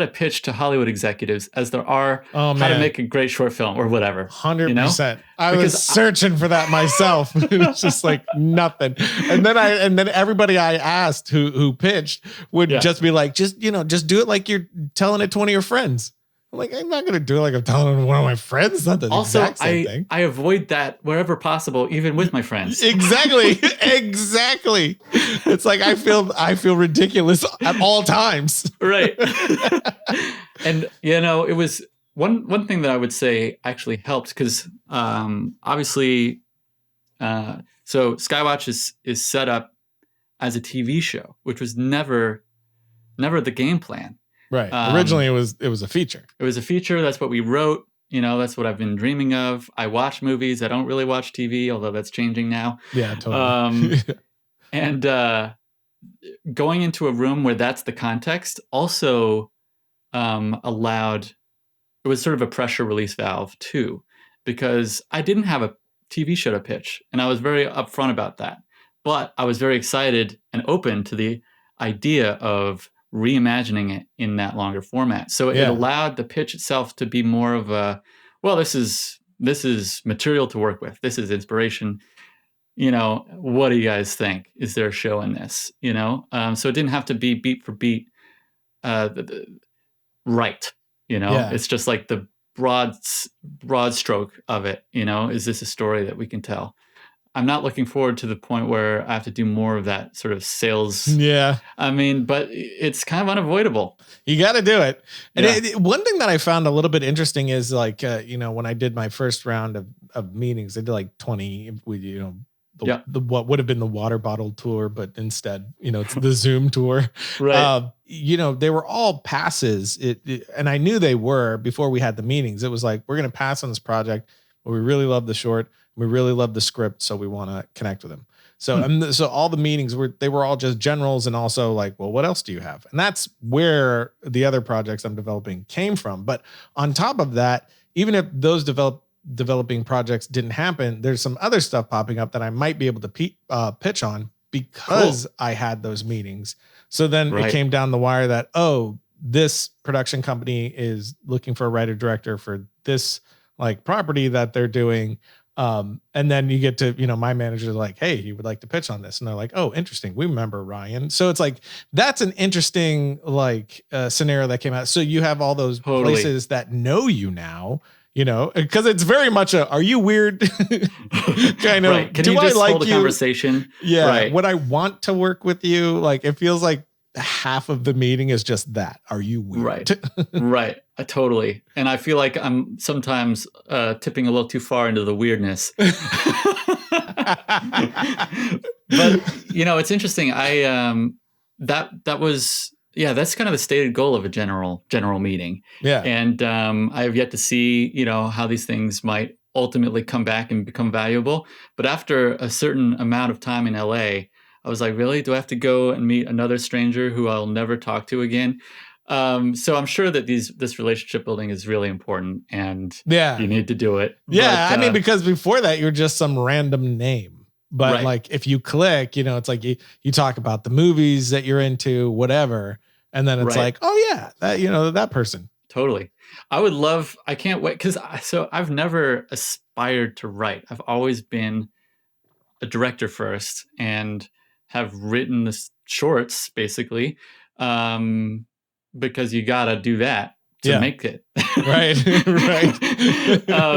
pitch to Hollywood executives as there are how to make a great short film or whatever. 100%. I was searching for that myself. It was just like nothing. And then everybody I asked who pitched would just be like, just do it like you're telling it to one of your friends. I'm like, I'm not going to do it like I'm telling it to one of my friends. It's not the exact same thing. I avoid that wherever possible, even with my friends. Exactly. Exactly. It's like I feel ridiculous at all times. Right. And it was one thing that I would say actually helped because obviously so Skywatch is set up as a TV show, which was never the game plan. Right. Originally, it was a feature. It was a feature. That's what we wrote. That's what I've been dreaming of. I watch movies. I don't really watch TV, although that's changing now. Yeah, totally. And going into a room where that's the context also allowed, it was sort of a pressure release valve too, because I didn't have a TV show to pitch. And I was very upfront about that. But I was very excited and open to the idea of reimagining it in that longer format. So it allowed the pitch itself to be more of a, well, this is material to work with. This is inspiration. What do you guys think? Is there a show in this? So it didn't have to be beat for beat right. It's just like the broad stroke of it. Is this a story that we can tell? I'm not looking forward to the point where I have to do more of that sort of sales. Yeah. But it's kind of unavoidable. You got to do it. And one thing that I found a little bit interesting is like, when I did my first round of meetings, I did like 20, what would have been the water bottle tour, but instead, it's the Zoom tour. Right. They were all passes. And I knew they were before we had the meetings. It was like, we're going to pass on this project, but we really love the short. We really love the script, so we want to connect with them. So, so all the meetings were all just generals, and also like, well, what else do you have? And that's where the other projects I'm developing came from. But on top of that, even if those developing projects didn't happen, there's some other stuff popping up that I might be able to pitch on because I had those meetings. So then it came down the wire that, this production company is looking for a writer director for this like property that they're doing. And then you get to, my manager's like, hey, you would like to pitch on this. And they're like, oh, interesting. We remember Ryan. So it's like, that's an interesting, like scenario that came out. So you have all those places that know you now, because it's very much are you weird? Kind of, right. Can you just hold a conversation? Yeah. Right. Would I want to work with you? Like, it feels like half of the meeting is just that. Are you weird? Right. Right. Totally. And I feel like I'm sometimes tipping a little too far into the weirdness. But it's interesting. That was that's kind of the stated goal of a general meeting. Yeah. And I have yet to see, how these things might ultimately come back and become valuable. But after a certain amount of time in LA, I was like, really? Do I have to go and meet another stranger who I'll never talk to again? So I'm sure that this relationship building is really important, and you need to do it. Yeah, but, because before that, you're just some random name. But like, if you click, it's like you talk about the movies that you're into, whatever, and then it's like, oh yeah, that that person. Totally. I can't wait, because I've never aspired to write. I've always been a director first, and have written the shorts basically, because you gotta do that to make it. Right.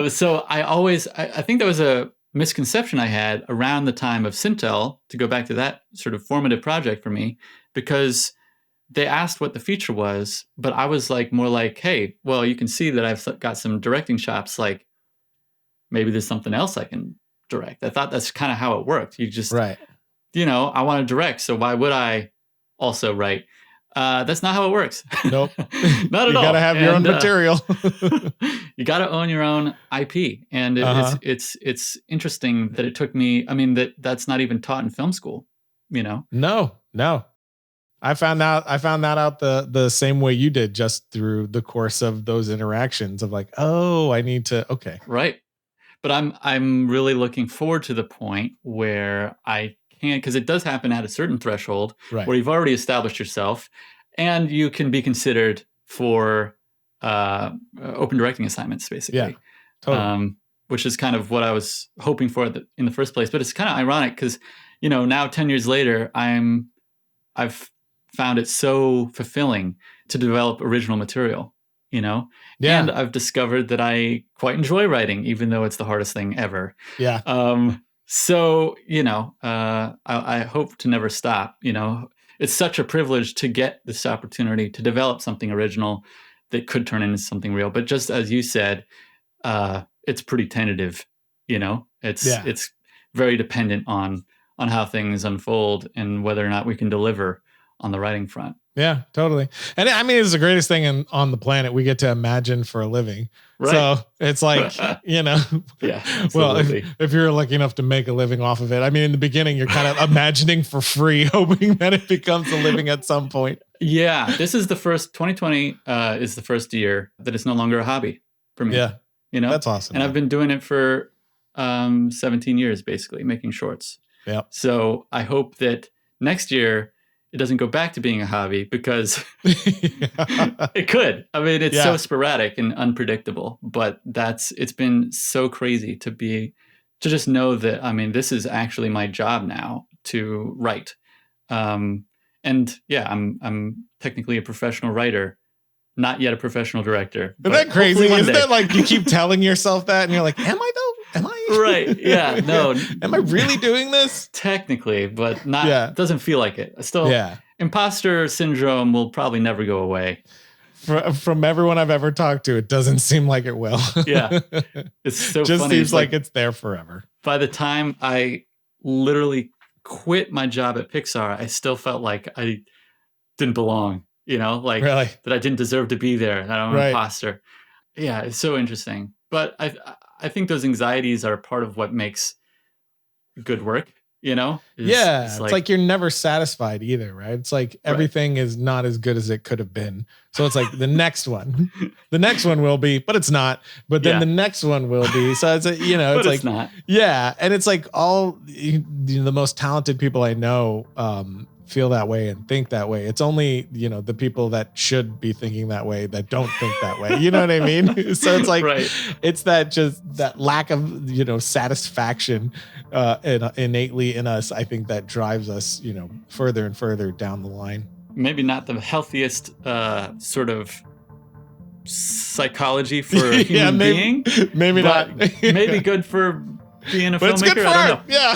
So I think there was a misconception I had around the time of Sintel, to go back to that sort of formative project for me, because they asked what the feature was, but I was like, more like, hey, well, you can see that I've got some directing chops, like maybe there's something else I can direct. I thought that's kind of how it worked. You just, I want to direct, so why would I also write? That's not how it works. Nope. Not at all. You gotta have your own material. You gotta own your own IP. And it's interesting that it took me, that's not even taught in film school, No. I found that out the same way you did, just through the course of those interactions of like, oh, I need to, okay. Right. But I'm really looking forward to the point where I can, because it does happen at a certain threshold where you've already established yourself, and you can be considered for open directing assignments, basically. Yeah, totally. Which is kind of what I was hoping for in the first place. But it's kind of ironic because, now 10 years later, I've found it so fulfilling to develop original material. And I've discovered that I quite enjoy writing, even though it's the hardest thing ever. Yeah. So, I hope to never stop. It's such a privilege to get this opportunity to develop something original that could turn into something real. But just as you said, it's pretty tentative. It's very dependent on how things unfold and whether or not we can deliver on the writing front. Yeah, totally. And it's the greatest thing on the planet. We get to imagine for a living. Right. So it's like, Yeah. Well, if you're lucky enough to make a living off of it, in the beginning, you're kind of imagining for free, hoping that it becomes a living at some point. Yeah. 2020 is the first year that it's no longer a hobby for me. Yeah. That's awesome. And I've been doing it for 17 years, basically, making shorts. Yeah. So I hope that next year it doesn't go back to being a hobby, because it could. I mean, it's so sporadic and unpredictable, but it's been so crazy to just know that, I mean, this is actually my job now, to write. And yeah, I'm technically a professional writer, not yet a professional director. Isn't that crazy? Isn't that like you keep telling yourself that and you're like, am I though? Am I? Right. Yeah. No. Am I really doing this? Technically, but not. Yeah. It doesn't feel like it. Still, imposter syndrome will probably never go away. From everyone I've ever talked to, it doesn't seem like it will. Yeah. It's so just funny. Seems like it's there forever. By the time I literally quit my job at Pixar, I still felt like I didn't belong, like really? That I didn't deserve to be there, that I'm an imposter. Yeah, it's so interesting. But I think those anxieties are part of what makes good work, It's like you're never satisfied either, right? It's like everything is not as good as it could have been. So it's like the next one will be, but it's not. But then the next one will be. So it's it's like, not. Yeah. And it's like all the most talented people I know feel that way and think that way. It's only, the people that should be thinking that way that don't think that way. You know what I mean? So it's like, it's that lack of, satisfaction innately in us, I think, that drives us, further and further down the line. Maybe not the healthiest sort of psychology for a human being. Maybe not. Maybe good for being a filmmaker. It's good for art. Yeah.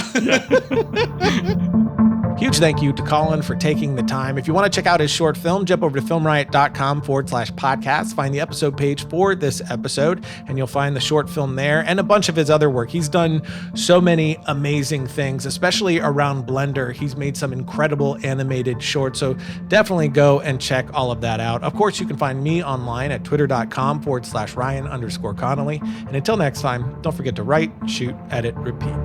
Huge thank you to Colin for taking the time. If you want to check out his short film, jump over to filmriot.com/podcast. Find the episode page for this episode, and you'll find the short film there and a bunch of his other work. He's done so many amazing things, especially around Blender. He's made some incredible animated shorts, so definitely go and check all of that out. Of course, you can find me online at twitter.com/Ryan_Connolly. And until next time, don't forget to write, shoot, edit, repeat.